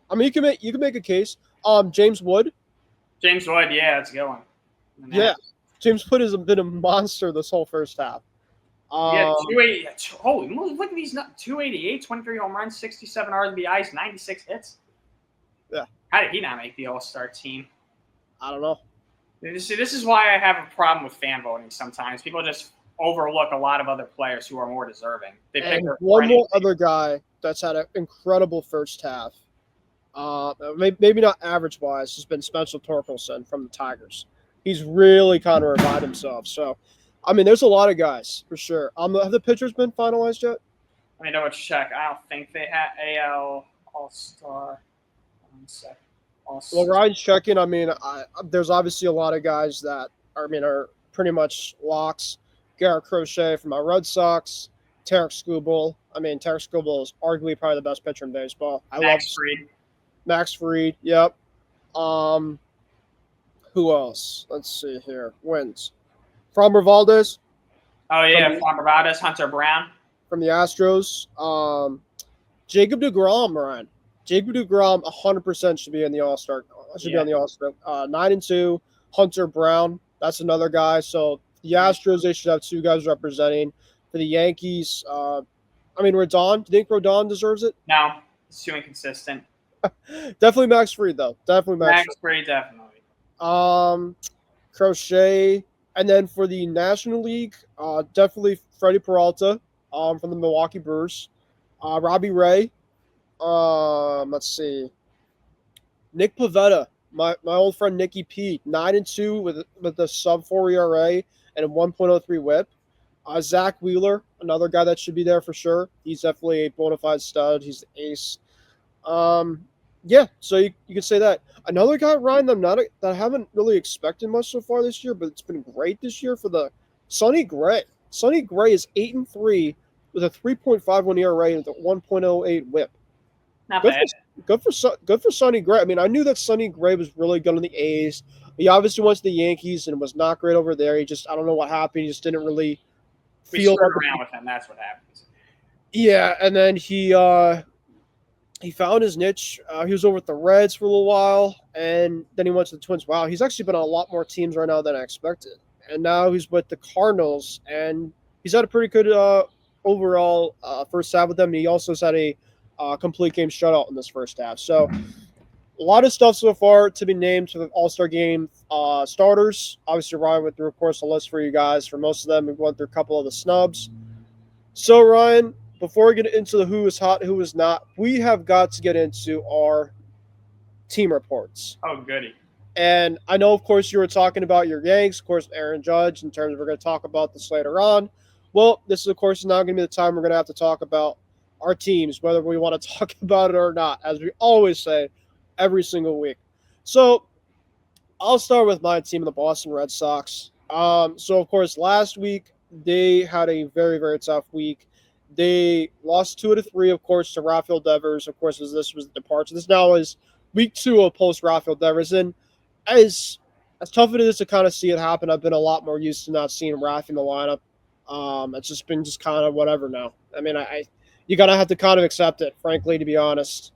I mean you can make a case. James Wood. James Wood, yeah, that's a good one. Yeah, James Wood has been a monster this whole first half. 280. Holy moly, look at these 288, 23 home runs, 67 RBIs, 96 hits. Yeah. How did he not make the All-Star team? I don't know. See, this is why I have a problem with fan voting sometimes. People just overlook a lot of other players who are more deserving. They pick one more other guy that's had an incredible first half. Maybe not average-wise, has been Spencer Torkelson from the Tigers. He's really kind of revived himself. So, I mean, there's a lot of guys for sure. Have the pitchers been finalized yet? Let me double check. I don't think they had AL All-Star. One sec. Well, Ryan's checking. I mean, there's obviously a lot of guys that are pretty much locks. Garrett Crochet from my Red Sox, Tarek Skubal. I mean, Tarek Skubal is arguably probably the best pitcher in baseball. I love Fried. Max Fried. Yep. Who else? Let's see here. Wins. Framber Valdez. Oh yeah, Framber Valdez, Hunter Brown from the Astros. Jacob deGrom, Ryan. Jacob deGrom 100% should be in the All-Star. Be on the All-Star. 9-2. Hunter Brown. That's another guy. So the Astros, they should have two guys representing. For the Yankees, Rodon. Do you think Rodon deserves it? No, it's too inconsistent. Definitely Max Fried, though. Definitely Max Fried, definitely. Crochet. And then for the National League, definitely Freddie Peralta from the Milwaukee Brewers. Robbie Ray. Let's see. Nick Pivetta, my old friend Nicky P, 9-2 with a sub-4 ERA and a 1.03 WHIP. Zach Wheeler, another guy that should be there for sure. He's definitely a bona fide stud. He's the ace. So you could say that. Another guy, Ryan, that I haven't really expected much so far this year, but it's been great this year for the Sonny Gray. Sonny Gray is 8-3 with a 3.51 ERA and a 1.08 WHIP. Not bad. Good for Sonny Gray. I mean, I knew that Sonny Gray was really good on the A's. He obviously went to the Yankees and was not great over there. I don't know what happened. He just didn't really feel around with him. That's what happens. Yeah, and then he found his niche. He was over with the Reds for a little while, and then he went to the Twins. Wow, he's actually been on a lot more teams right now than I expected. And now he's with the Cardinals, and he's had a pretty good overall first half with them. He also has had a complete game shutout in this first half. So a lot of stuff so far to be named for the All-Star Game starters. Obviously, Ryan went through, of course, a list for you guys. For most of them, we went through a couple of the snubs. So, Ryan, before we get into the who is hot, who is not, we have got to get into our team reports. Oh, goody. And I know, of course, you were talking about your Yanks, of course, Aaron Judge, in terms of we're going to talk about this later on. Well, this is, of course, now going to be the time we're going to have to talk about our teams, whether we want to talk about it or not, as we always say every single week. So I'll start with my team, the Boston Red Sox. So, of course, last week they had a very, very tough week. They lost 2-3, of course, to Rafael Devers. Of course, this was the departure. This now is week 2 of post Rafael Devers. And as tough it is to kind of see it happen, I've been a lot more used to not seeing Rafa in the lineup. It's just been kind of whatever now. I mean, you gotta have to kind of accept it, frankly, to be honest.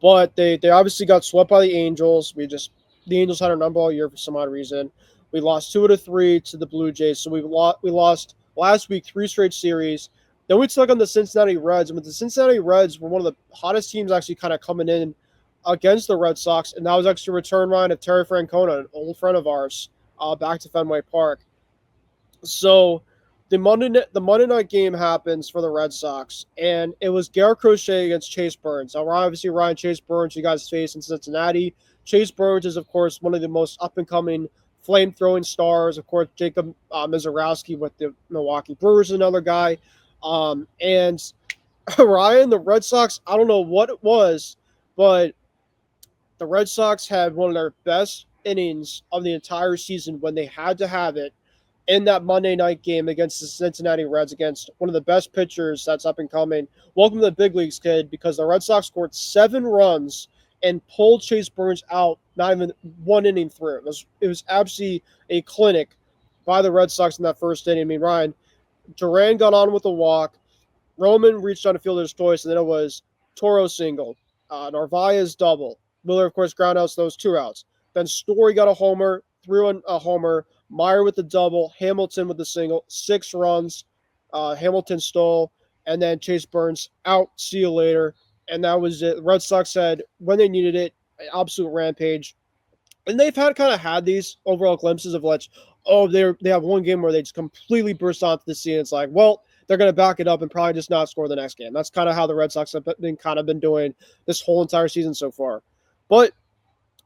But they obviously got swept by the Angels. The Angels had our number all year for some odd reason. We lost 2-3 to the Blue Jays. So we lost last week 3 straight series. Then we took on the Cincinnati Reds. And with the Cincinnati Reds were one of the hottest teams actually kind of coming in against the Red Sox. And that was actually a return line of Terry Francona, an old friend of ours, back to Fenway Park. So the Monday night game happens for the Red Sox, and it was Garrett Crochet against Chase Burns. Now, obviously, Ryan Chase Burns, you guys face in Cincinnati. Chase Burns is, of course, one of the most up-and-coming flame-throwing stars. Of course, Jacob Mizorowski with the Milwaukee Brewers is another guy. And Ryan, the Red Sox, I don't know what it was, but the Red Sox had one of their best innings of the entire season when they had to have it in that Monday night game against the Cincinnati Reds, against one of the best pitchers that's up and coming. Welcome to the big leagues, kid, because the Red Sox scored 7 runs and pulled Chase Burns out not even one inning through. It was absolutely a clinic by the Red Sox in that first inning. I mean, Ryan, Duran got on with a walk. Roman reached on the fielder's twice, and then it was Toro single. Narvaez double. Miller, of course, ground outs those 2 outs. Then Story got a homer, threw in a homer. Meyer with the double, Hamilton with the single, 6 runs. Hamilton stole, and then Chase Burns out. See you later. And that was it. The Red Sox had, when they needed it, an absolute rampage. And they've had these overall glimpses of they have one game where they just completely burst onto the scene. It's like, well, they're going to back it up and probably just not score the next game. That's kind of how the Red Sox have been doing this whole entire season so far. But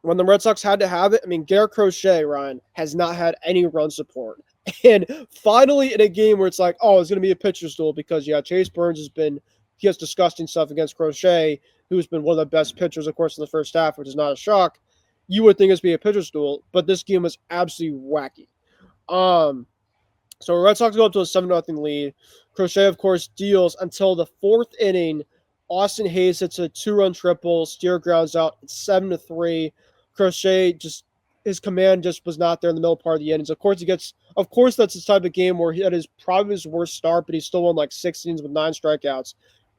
when the Red Sox had to have it, I mean, Garrett Crochet, Ryan, has not had any run support. And finally in a game where it's like, oh, it's going to be a pitcher's duel because, Chase Burns has been he has disgusting stuff against Crochet, who's been one of the best pitchers, of course, in the first half, which is not a shock. You would think it's be a pitcher's duel, but this game was absolutely wacky. So Red Sox go up to a 7-0 lead. Crochet, of course, deals until the fourth inning. Austin Hayes hits a 2-run triple. Steer grounds out. It's 7-3. Crochet just his command just was not there in the middle part of the innings. Of course, that's the type of game where he had probably his worst start, but he still won like 6 innings with 9 strikeouts.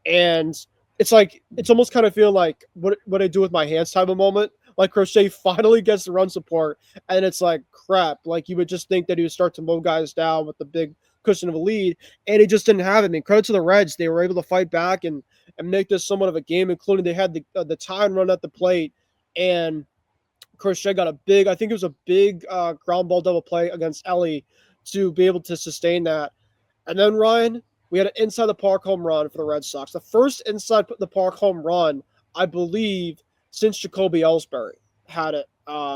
And it's almost kind of feeling like what I do with my hands type of moment. Like Crochet finally gets the run support, and it's like crap. Like you would just think that he would start to mow guys down with the big cushion of a lead, and he just didn't have it. I mean, credit to the Reds, they were able to fight back and make this somewhat of a game, including they had the tie and run at the plate, and Crochet got I think it was a big ground ball double play against Ellie to be able to sustain that. And then Ryan, we had an inside the park home run for the Red Sox, the first inside the park home run, I believe, since Jacoby Ellsbury had it,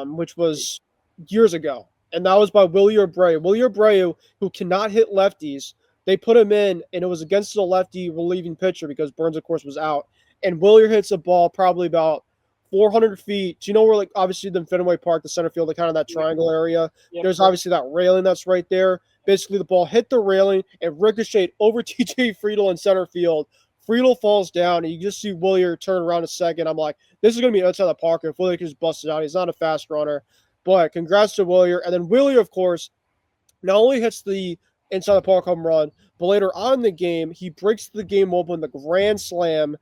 which was years ago. And that was by Willie Abreu. Willie Abreu, who cannot hit lefties, they put him in, and it was against the lefty relieving pitcher because Burns, of course, was out. And Willie hits a ball probably about 400 feet. Do you know where, like, obviously the Fenway Park, the center field, the kind of that triangle area? Yep. There's obviously that railing that's right there. Basically, the ball hit the railing and ricocheted over TJ Friedel in center field. Friedel falls down, and you just see Willier turn around a second. I'm like, this is going to be outside the park. If Willier can just bust it out, he's not a fast runner. But congrats to Willier. And then Willier, of course, not only hits the inside the park home run, but later on in the game, he breaks the game open, the grand slam.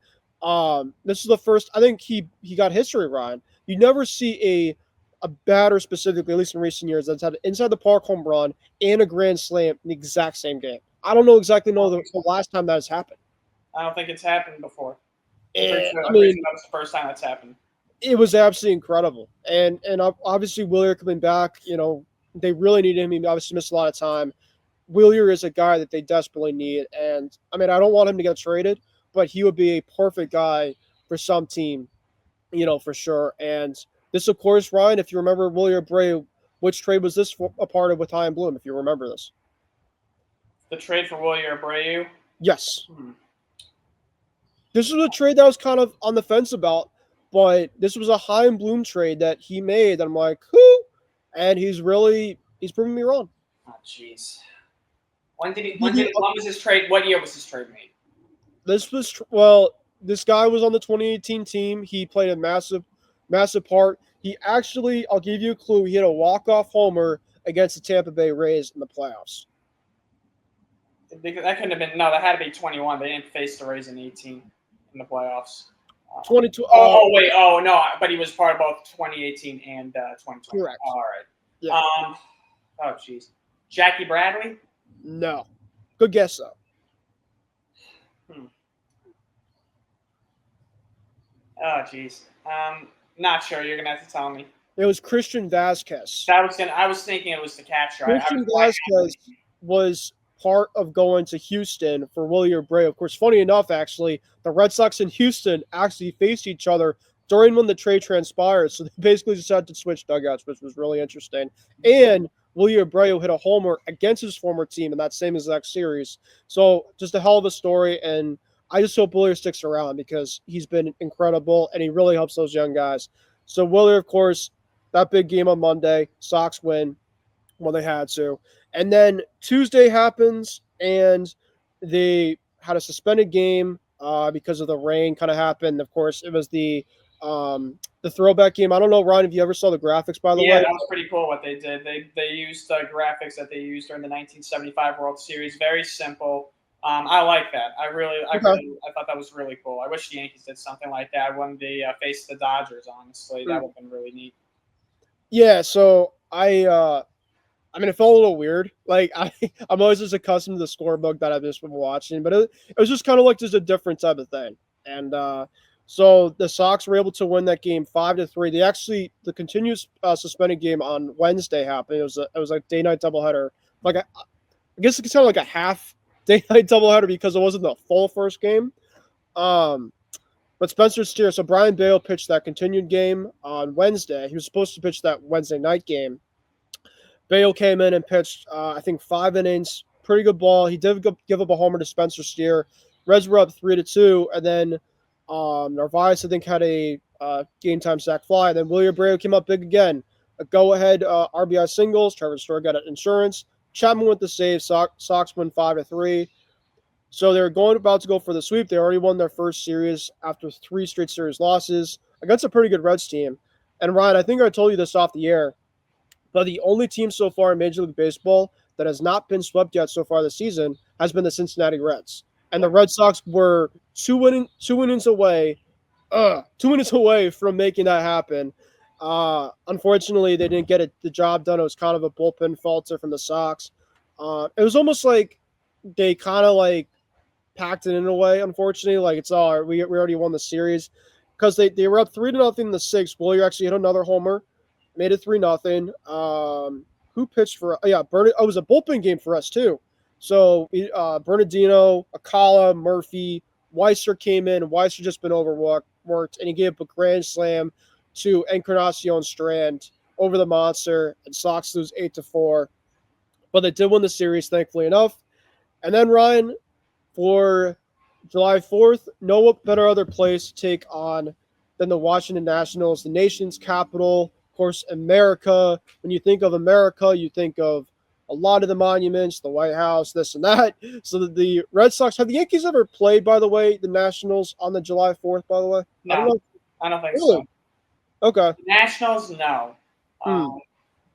This is the first, I think he got history, Ryan. You never see a batter specifically, at least in recent years, that's had an inside the park home run and a grand slam in the exact same game. I don't know exactly the last time that has happened. I don't think it's happened before. I mean, that was the first time that's happened. It was absolutely incredible. And obviously Willier coming back, they really needed him. He obviously missed a lot of time. Willier is a guy that they desperately need. And, I mean, I don't want him to get traded, but he would be a perfect guy for some team, for sure. And this, of course, Ryan, if you remember Willier Abreu, which trade was this a part of with High and Bloom, if you remember this? The trade for Willier Abreu? Yes. This was a trade that I was kind of on the fence about, but this was a High and Bloom trade that he made. And I'm like, who? And he's proving me wrong. Oh, jeez. When was his trade? What year was this trade made? This guy was on the 2018 team. He played a massive part. He actually, I'll give you a clue, he hit a walk-off homer against the Tampa Bay Rays in the playoffs. That couldn't have been, no, that had to be 21. They didn't face the Rays in 18 in the playoffs. 22. No, but he was part of both 2018 and 2020. Correct. All right. Yeah. Oh, jeez. Jackie Bradley? No. Good guess, though. Oh, jeez. Not sure. You're gonna have to tell me. It was Christian Vasquez. I was thinking it was the catcher. Christian Vasquez was part of going to Houston for Willier Abreu. Of course, funny enough, actually, the Red Sox and Houston actually faced each other during when the trade transpired. So they basically decided to switch dugouts, which was really interesting. And Willier Abreu hit a homer against his former team in that same exact series. So just a hell of a story. And I just hope Willier sticks around because he's been incredible and he really helps those young guys. So Willier, of course, that big game on Monday, Sox win when they had to. And then Tuesday happens and they had a suspended game because of the rain kind of happened. Of course, it was the throwback game. I don't know, Ryan, if you ever saw the graphics, by the way. Yeah, that was pretty cool what they did. They used graphics that they used during the 1975 World Series. Very simple. I like that. I thought that was really cool. I wish the Yankees did something like that when they faced the Dodgers, honestly. That would have been really neat. Yeah, so I mean, it felt a little weird. Like, I'm always just accustomed to the scorebook that I've just been watching, but it was just kind of like just a different type of thing. And so the Sox were able to win that game 5-3. The continuous suspended game on Wednesday happened. It was like day-night doubleheader. Like, I guess it could sound like a half day-night doubleheader because it wasn't the full first game. But Spencer Steer, so Brian Bale pitched that continued game on Wednesday. He was supposed to pitch that Wednesday night game. Bale came in and pitched, I think, 5 innings. Pretty good ball. He did give up a homer to Spencer Steer. Reds were up 3-2, and then Narvaez I think had a game time sac fly. And then William Abreu came up big again. A go ahead RBI singles. Trevor Story got insurance. Chapman with the save. Sox win 5-3. So they're about to go for the sweep. They already won their first series after 3 straight series losses against a pretty good Reds team. And Ryan, I think I told you this off the air, but the only team so far in Major League Baseball that has not been swept yet so far this season has been the Cincinnati Reds. And the Red Sox were two innings away from making that happen. Unfortunately, they didn't get the job done. It was kind of a bullpen falter from the Sox. It was almost like they kind of like packed it in a way. Unfortunately, like it's all right, we already won the series because they were up 3-0 in the sixth. Willier actually hit another homer, made it 3-0. Who pitched for? It was a bullpen game for us too. So Bernardino, Akala, Murphy, Weiser came in. Weiser just been overworked, and he gave up a grand slam to Encarnacion Strand over the monster, and Sox lose 8-4. But they did win the series, thankfully enough. And then Ryan, for July 4th, no better other place to take on than the Washington Nationals, the nation's capital, of course, America. When you think of America, you think of a lot of the monuments, the White House, this and that. So the Red Sox, have the Yankees ever played, by the way, the Nationals on the July 4th, by the way? No, I don't think really? so. Okay. The Nationals, no.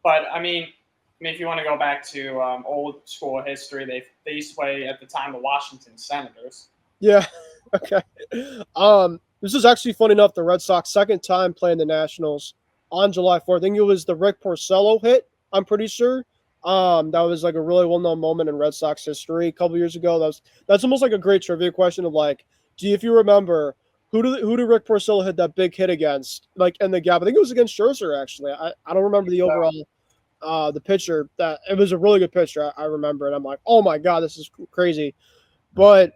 But I mean, if you want to go back to old school history, they used to play at the time the Washington Senators. Yeah. Okay. This is actually funny enough. The Red Sox second time playing the Nationals on July 4th. I think it was the Rick Porcello hit. I'm pretty sure. That was like a really well-known moment in Red Sox history a couple years ago. That's almost like a great trivia question of like, if you remember who did Rick Porcello hit that big hit against? Like in the gap, I think it was against Scherzer actually. I don't remember the overall. The pitcher, that it was a really good pitcher. I remember it. I'm like, oh my god, this is crazy. But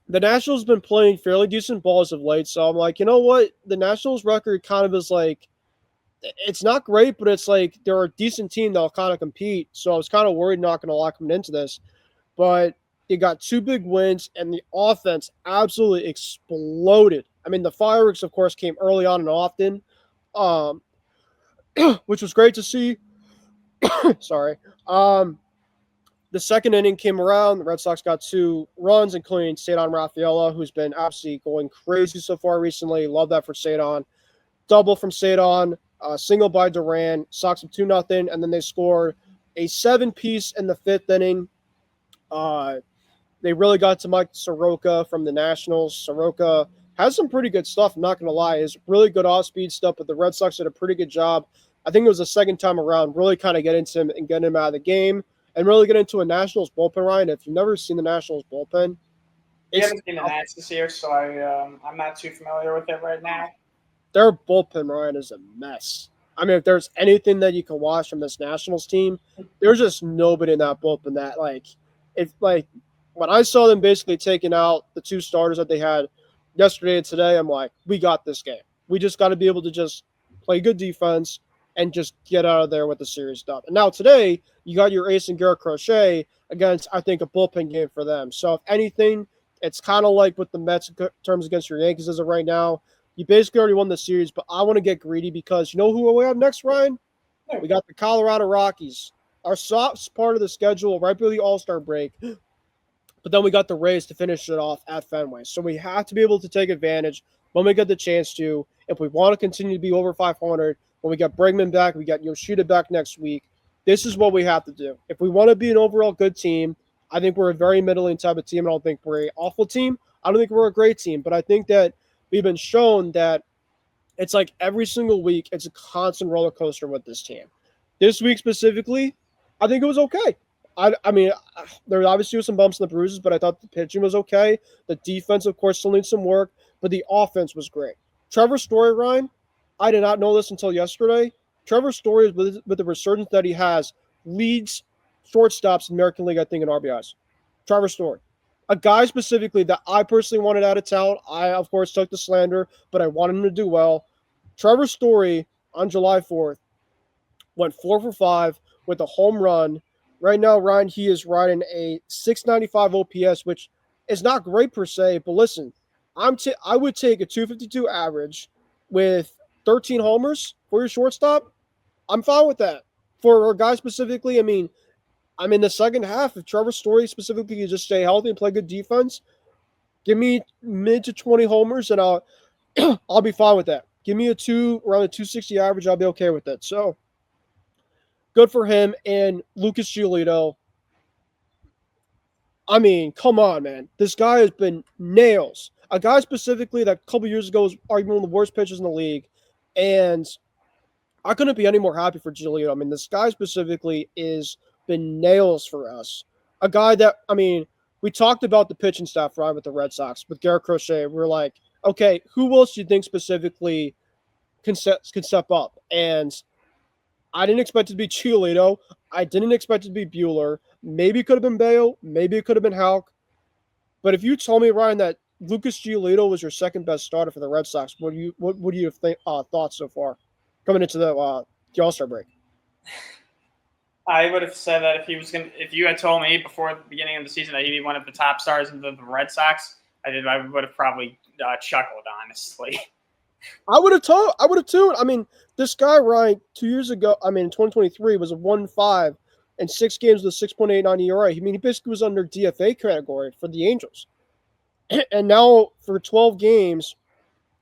the Nationals have been playing fairly decent balls of late, so I'm like, you know what? The Nationals record kind of is like, it's not great, but it's like they're a decent team that'll kind of compete. So I was kind of worried not going to lock them into this, but they got 2 big wins, and the offense absolutely exploded. I mean, the fireworks, of course, came early on and often, which was great to see. Sorry. The second inning came around. The Red Sox got 2 runs, including Cedon Rafaela, who's been absolutely going crazy so far recently. Love that for Cedon. Double from Cedon, single by Duran. Sox up 2-0, and then they scored a 7-piece in the 5th inning. They really got to Mike Soroka from the Nationals. Soroka has some pretty good stuff, I'm not going to lie. It's really good off-speed stuff, but the Red Sox did a pretty good job. I think it was the second time around, really kind of get into him and get him out of the game and really get into a Nationals bullpen, Ryan. If you've never seen the Nationals bullpen. I haven't seen the Nats this year, so I'm not too familiar with it right now. Their bullpen, Ryan, is a mess. I mean, if there's anything that you can watch from this Nationals team, there's just nobody in that bullpen that, when I saw them basically taking out the 2 starters that they had yesterday and today, I'm like, we got this game. We just got to be able to just play good defense and just get out of there with the series done. And now today, you got your ace and Garrett Crochet against, I think, a bullpen game for them. So if anything, it's kind of like with the Mets terms against your Yankees as of right now. You basically already won the series, but I want to get greedy because you know who we have next, Ryan? We got the Colorado Rockies. Our soft part of the schedule right before the All-Star break. But then we got the Rays to finish it off at Fenway. So we have to be able to take advantage when we get the chance to. If we want to continue to be over 500, when we get Bregman back, we got Yoshida back next week. This is what we have to do. If we want to be an overall good team, I think we're a very middling type of team. I don't think we're an awful team. I don't think we're a great team. But I think that we've been shown that it's like every single week, it's a constant roller coaster with this team. This week specifically, I think it was okay. I mean, there obviously was some bumps and bruises, but I thought the pitching was okay. The defense, of course, still needs some work, but the offense was great. Trevor Story, Ryan, I did not know this until yesterday. Trevor Story, with the resurgence that he has, leads shortstops in the American League, I think, in RBIs. Trevor Story. A guy specifically that I personally wanted out of town. I, of course, took the slander, but I wanted him to do well. Trevor Story, on July 4th, went 4 for 5 with a home run. Right now, Ryan, he is riding a 695 OPS, which It's not great per se, but listen, I would take a 252 average with 13 homers for your shortstop. I'm fine with that. For a guy specifically, I'm in the second half. If Trevor Story specifically can just stay healthy and play good defense, give me mid to 20 homers, and I'll be fine with that. Give me around a 260 average. I'll be okay with that. So good for him. And Lucas Giolito. Come on, man. This guy has been nails. A guy specifically that a couple years ago was arguably one of the worst pitchers in the league, and I couldn't be any more happy for Giolito. This guy specifically is been nails for us. A guy that we talked about the pitching staff, Ryan, with the Red Sox with Garrett Crochet. We're like, okay, who else do you think specifically can step up? And I didn't expect it to be Giolito. I didn't expect it to be Bueller. Maybe it could have been Bale. Maybe it could have been Houck. But if you told me, Ryan, that Lucas Giolito was your second best starter for the Red Sox, what do you think thought so far coming into the All-Star break? I would have said that if you had told me before the beginning of the season that he'd be one of the top stars in the Red Sox, I would have probably chuckled, honestly. I would have too. This guy, Ryan, 2 years ago, in 2023, was a 1.5 and 6 games with a 6.89 ERA. He basically was under DFA category for the Angels. And now for 12 games,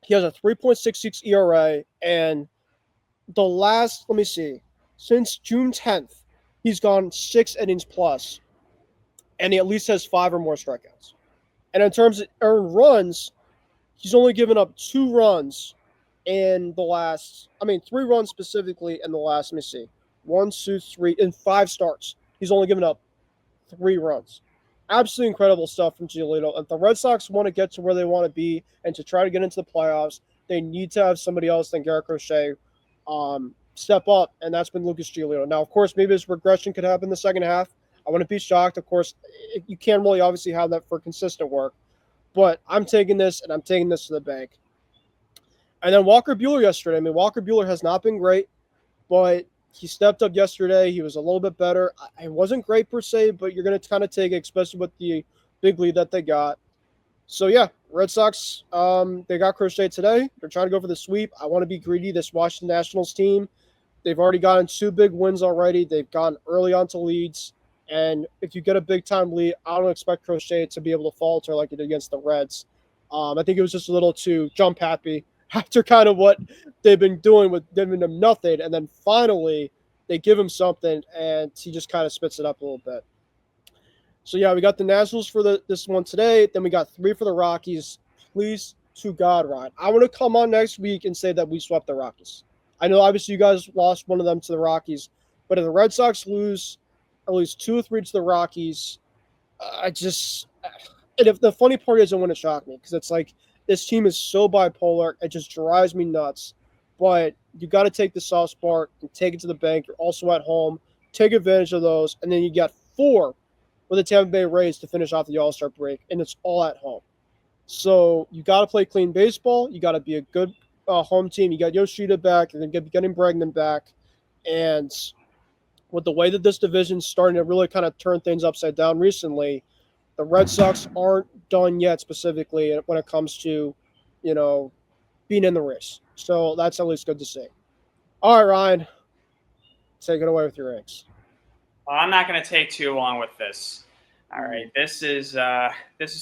he has a 3.66 ERA. And the last, since June 10th, he's gone 6 innings plus, and he at least has 5 or more strikeouts. And in terms of earned runs, he's only given up 2 runs in the last, 3 runs specifically in the last, 1, 2, 3, in 5 starts. He's only given up 3 runs. Absolutely incredible stuff from Giolito. If the Red Sox want to get to where they want to be and to try to get into the playoffs, they need to have somebody else than Garrett Crochet step up, and that's been Lucas Giolito. Now, of course, maybe his regression could happen in the second half. I wouldn't be shocked. Of course, you can't really obviously have that for consistent work, but I'm taking this, and I'm taking this to the bank. And then Walker Buehler yesterday. Walker Buehler has not been great, but he stepped up yesterday. He was a little bit better. It wasn't great per se, but you're going to kind of take it, especially with the big lead that they got. So, yeah, Red Sox, they got Crochet today. They're trying to go for the sweep. I want to be greedy. This Washington Nationals team, they've already gotten 2 big wins already. They've gone early onto leads. And if you get a big-time lead, I don't expect Crochet to be able to falter like it did against the Reds. I think it was just a little too jump happy after kind of what they've been doing with giving him nothing. And then finally, they give him something, and he just kind of spits it up a little bit. So, yeah, we got the Nationals for this one today. Then we got 3 for the Rockies. Please, to God, Ryan, I want to come on next week and say that we swept the Rockies. I know, obviously, you guys lost one of them to the Rockies. But if the Red Sox lose at least 2 or 3 to the Rockies, and if the funny part is, it wouldn't shock me, because it's like this team is so bipolar. It just drives me nuts. But you got to take the soft spot and take it to the bank. You're also at home. Take advantage of those. And then you got 4 with the Tampa Bay Rays to finish off the All-Star break, and it's all at home. So you got to play clean baseball. You got to be a good home team. You got Yoshida back. You're going to be getting Bregman back. And with the way that this division's starting to really kind of turn things upside down recently, the Red Sox aren't done yet specifically when it comes to, being in the race. So that's at least good to see. All right, Ryan, take it away with your ranks. Well, I'm not going to take too long with this. All right, this is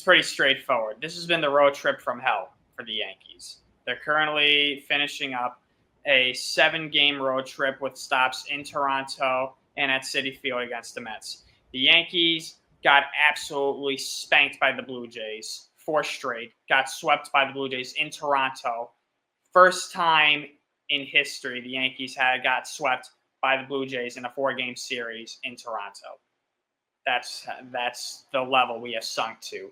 pretty straightforward. This has been the road trip from hell for the Yankees. They're currently finishing up a 7-game road trip with stops in Toronto and at Citi Field against the Mets. The Yankees got absolutely spanked by the Blue Jays, 4 straight, got swept by the Blue Jays in Toronto. First time in history the Yankees got swept by the Blue Jays in a 4-game series in Toronto. That's the level we have sunk to.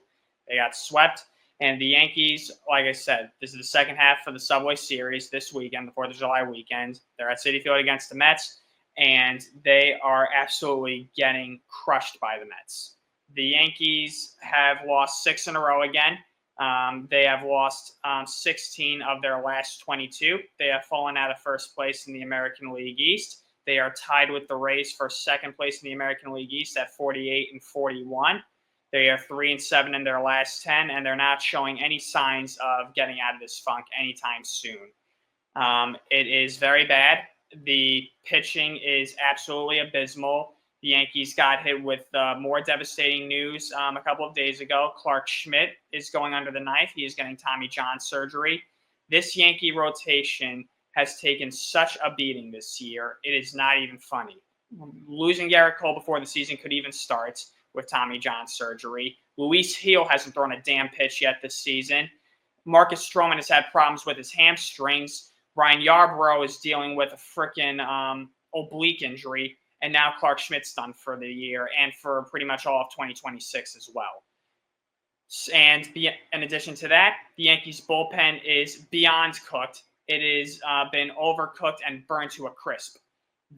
They got swept, and the Yankees, like I said, this is the second half of the Subway Series this weekend, the 4th of July weekend. They're at Citi Field against the Mets, and they are absolutely getting crushed by the Mets. The Yankees have lost 6 in a row again. They have lost 16 of their last 22. They have fallen out of first place in the American League East. They are tied with the Rays for second place in the American League East at 48 and 41. They are 3-7 in their last 10, and they're not showing any signs of getting out of this funk anytime soon. It is very bad. The pitching is absolutely abysmal. The Yankees got hit with more devastating news a couple of days ago. Clark Schmidt is going under the knife. He is getting Tommy John surgery. This Yankee rotation has taken such a beating this year. It is not even funny. Losing Garrett Cole before the season could even start with Tommy John surgery. Luis Heel hasn't thrown a damn pitch yet this season. Marcus Stroman has had problems with his hamstrings. Ryan Yarbrough is dealing with a freaking oblique injury. And now Clark Schmidt's done for the year and for pretty much all of 2026 as well. And in addition to that, the Yankees bullpen is beyond cooked. It has been overcooked and burned to a crisp.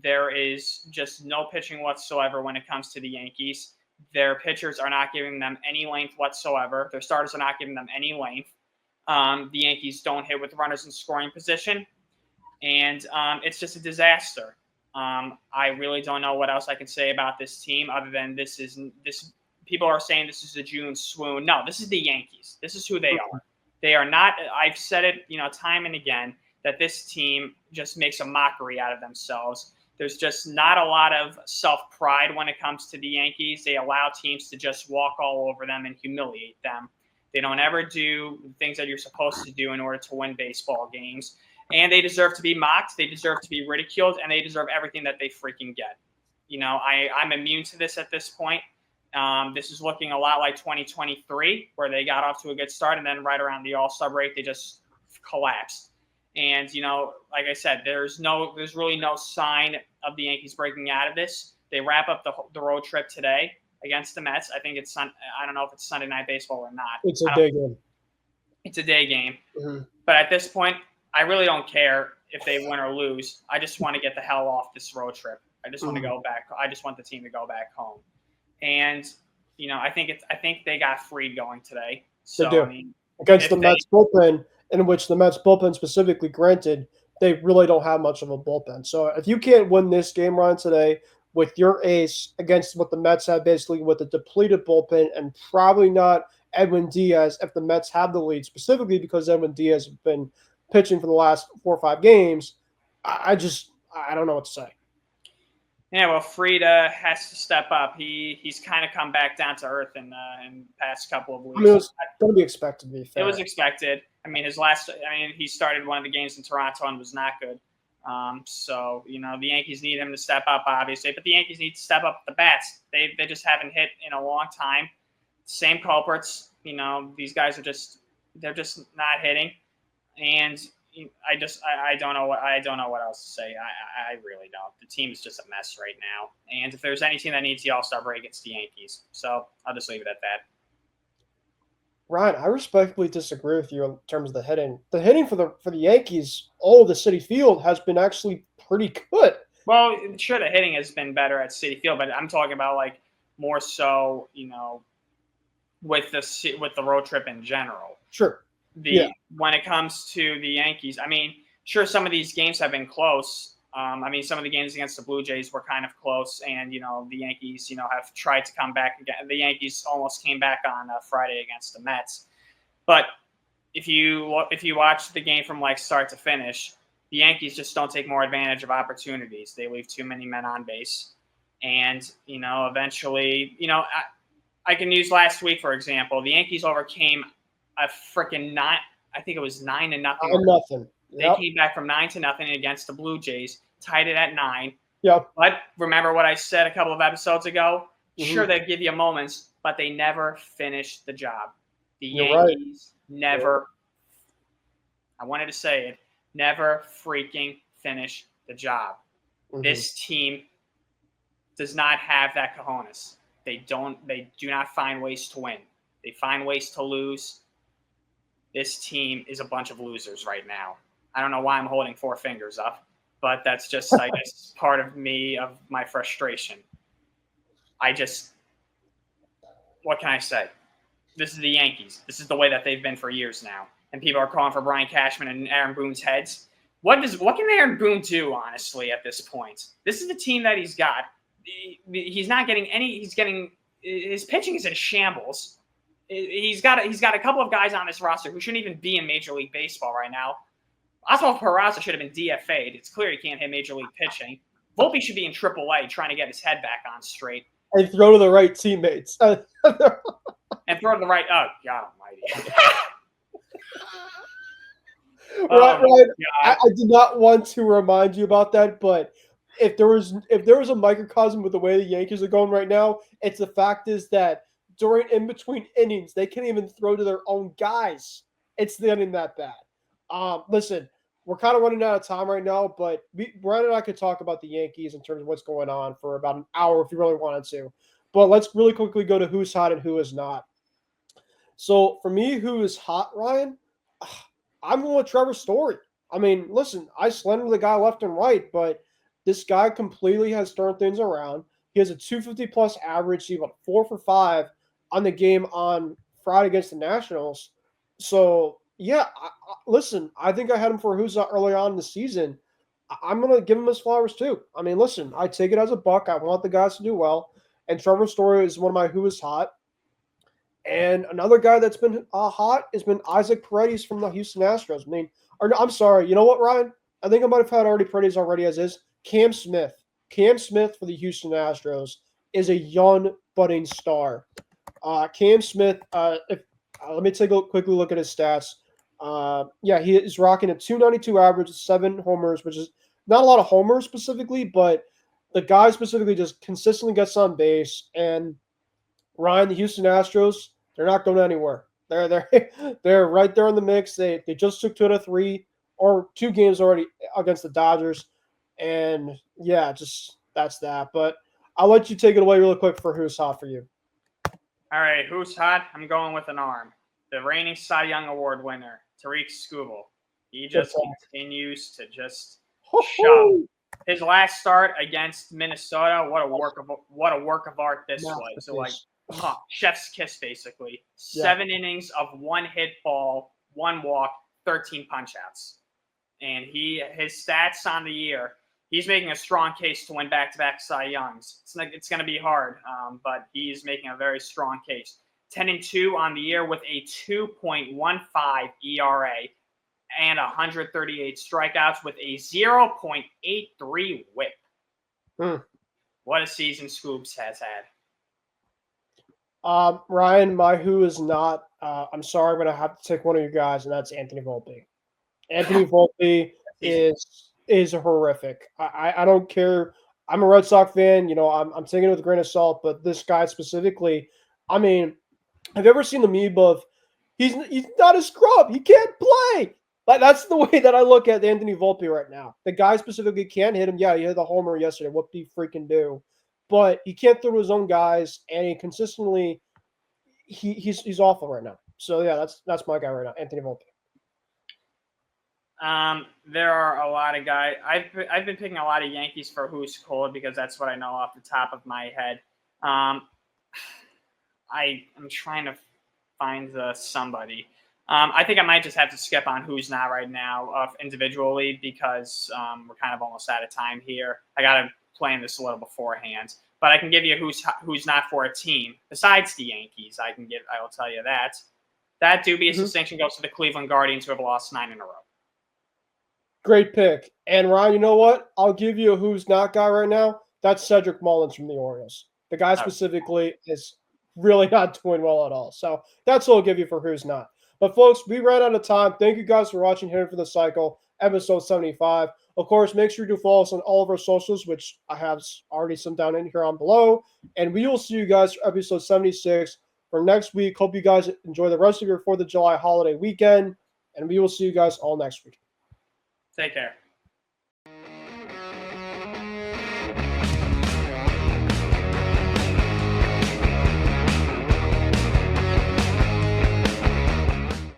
There is just no pitching whatsoever when it comes to the Yankees. Their pitchers are not giving them any length whatsoever. Their starters are not giving them any length. The Yankees don't hit with runners in scoring position. And it's just a disaster. I really don't know what else I can say about this team other than this. People are saying this is a June swoon. No, this is the Yankees. This is who they are. They are not. I've said it, time and again, that this team just makes a mockery out of themselves. There's just not a lot of self-pride when it comes to the Yankees. They allow teams to just walk all over them and humiliate them. They don't ever do things that you're supposed to do in order to win baseball games. And they deserve to be mocked. They deserve to be ridiculed, and they deserve everything that they freaking get. I'm immune to this at this point. This is looking a lot like 2023, where they got off to a good start, and then right around the All-Star break, they just collapsed. And like I said, there's really no sign of the Yankees breaking out of this. They wrap up the road trip today against the Mets. I think I don't know if it's Sunday Night Baseball or not. It's a day game. It's a day game. Mm-hmm. But at this point, I really don't care if they win or lose. I just want to get the hell off this road trip. I just want to go back. I just want the team to go back home. And I think they got freed going today. So they do. Against the Mets bullpen, in which the Mets bullpen specifically, granted, they really don't have much of a bullpen. So if you can't win this game, Ryan, today with your ace against what the Mets have, basically with a depleted bullpen, and probably not Edwin Diaz if the Mets have the lead, specifically because Edwin Diaz has been pitching for the last 4 or 5 games, I don't know what to say. Yeah, well, Frieda has to step up. He's kind of come back down to earth in the past couple of weeks. I mean, it was going to be expected, to be fair. It was expected. I mean, he started one of the games in Toronto and was not good. So, the Yankees need him to step up, obviously, but the Yankees need to step up the bats. They just haven't hit in a long time. Same culprits. These guys they're just not hitting. And I don't know what else to say. I really don't. The team is just a mess right now. And if there's any team that needs the All-Star break, it's the Yankees. So I'll just leave it at that. Ryan, I respectfully disagree with you in terms of the hitting. The hitting for the Yankees, all of the Citi Field, has been actually pretty good. Well, sure, the hitting has been better at Citi Field, but I'm talking about more so, with the road trip in general. Sure. When it comes to the Yankees, I mean, sure, some of these games have been close. Some of the games against the Blue Jays were kind of close, and the Yankees, have tried to come back again. The Yankees almost came back on Friday against the Mets. But if you watch the game from start to finish, the Yankees just don't take more advantage of opportunities. They leave too many men on base, and eventually, I can use last week for example. The Yankees overcame a freaking I think it was 9-0. 9-0. They came back from 9-0 against the Blue Jays, tied it at 9. Yep. But remember what I said a couple of episodes ago? Mm-hmm. Sure, they give you moments, but they never finish the job. The Yankees never, I wanted to say it, never freaking finish the job. Mm-hmm. This team does not have that cojones. They do not find ways to win. They find ways to lose. This team is a bunch of losers right now. I don't know why I'm holding 4 fingers up, but that's just, I guess, part of my frustration. What can I say? This is the Yankees. This is the way that they've been for years now. And people are calling for Brian Cashman and Aaron Boone's heads. What can Aaron Boone do, honestly, at this point? This is the team that he's got. He's not getting he's getting his pitching is in shambles. He's got a couple of guys on this roster who shouldn't even be in Major League Baseball right now. Oswald Peraza should have been DFA'd. It's clear he can't hit Major League pitching. Volpe should be in AAA trying to get his head back on straight. And throw to the right teammates. And throw to the right. Oh, God almighty. Right. I did not want to remind you about that, but if there was a microcosm with the way the Yankees are going right now, it's the fact is that during in between innings, they can't even throw to their own guys. It's getting that bad. Listen, we're kind of running out of time right now, but Brian and I could talk about the Yankees in terms of what's going on for about an hour if you really wanted to. But let's really quickly go to who's hot and who is not. So for me, who is hot, Ryan? I'm going with Trevor Story. I mean, listen, I slandered the guy left and right, but this guy completely has turned things around. He has a 250-plus average. He went 4 for 5 on the game on Friday against the Nationals. So, yeah, listen, I think I had him for who's not early on in the season. I'm going to give him his flowers too. I mean, listen, I take it as a buck. I want the guys to do well. And Trevor Story is one of my who is hot. And another guy that's been hot has been Isaac Paredes from the Houston Astros. I mean, I'm sorry. You know what, Ryan? I think I might have had Paredes already as is. Cam Smith. Cam Smith for the Houston Astros is a young budding star. Cam Smith, let me take a quick look at his stats. He is rocking a 292 average, 7 homers, which is not a lot of homers specifically, but the guy specifically just consistently gets on base. And Ryan, the Houston Astros, they're not going anywhere. They're right there in the mix. They just took 2 out of 3 or 2 games already against the Dodgers. And yeah, just that's that. But I'll let you take it away really quick for who's hot for you. All right, who's hot? I'm going with an arm. The reigning Cy Young Award winner, Tariq Skubal. He just continues to just shove. His last start against Minnesota, what a work of art this was. So chef's kiss basically. 7 innings of 1 hit ball, 1 walk, 13 punch outs. And his stats on the year, he's making a strong case to win back-to-back Cy Youngs. It's going to be hard, but he's making a very strong case. 10-2 on the year with a 2.15 ERA and 138 strikeouts with a 0.83 whip. What a season Scoobs has had. Ryan, my who is not. I'm sorry, I'm going to have to take one of you guys, and that's Anthony Volpe. Anthony Volpe is horrific. I don't care. I'm a Red Sox fan. You know, I'm taking it with a grain of salt, but this guy specifically, I mean, have you ever seen the meme of he's not a scrub. He can't play. Like, that's the way that I look at Anthony Volpe right now. The guy specifically can't hit him. Yeah, he hit the homer yesterday. What did he freaking do? But he can't throw to his own guys, and he consistently he's awful right now. So yeah, that's my guy right now, Anthony Volpe. There are a lot of guys. I've been picking a lot of Yankees for who's cold because that's what I know off the top of my head. I'm trying to find somebody. I think I might just have to skip on who's not right now individually because we're kind of almost out of time here. I got to plan this a little beforehand, but I can give you who's not for a team besides the Yankees. I will tell you that. That dubious distinction goes to the Cleveland Guardians, who have lost 9 in a row. Great pick. And Ryan, you know what? I'll give you a who's not guy right now. That's Cedric Mullins from the Orioles. The guy specifically is really not doing well at all. So that's what I'll give you for who's not. But folks, we ran out of time. Thank you guys for watching Hitting for the Cycle, episode 75. Of course, make sure you do follow us on all of our socials, which I have already some down in here on below. And we will see you guys for episode 76 for next week. Hope you guys enjoy the rest of your 4th of July holiday weekend. And we will see you guys all next week. Take care.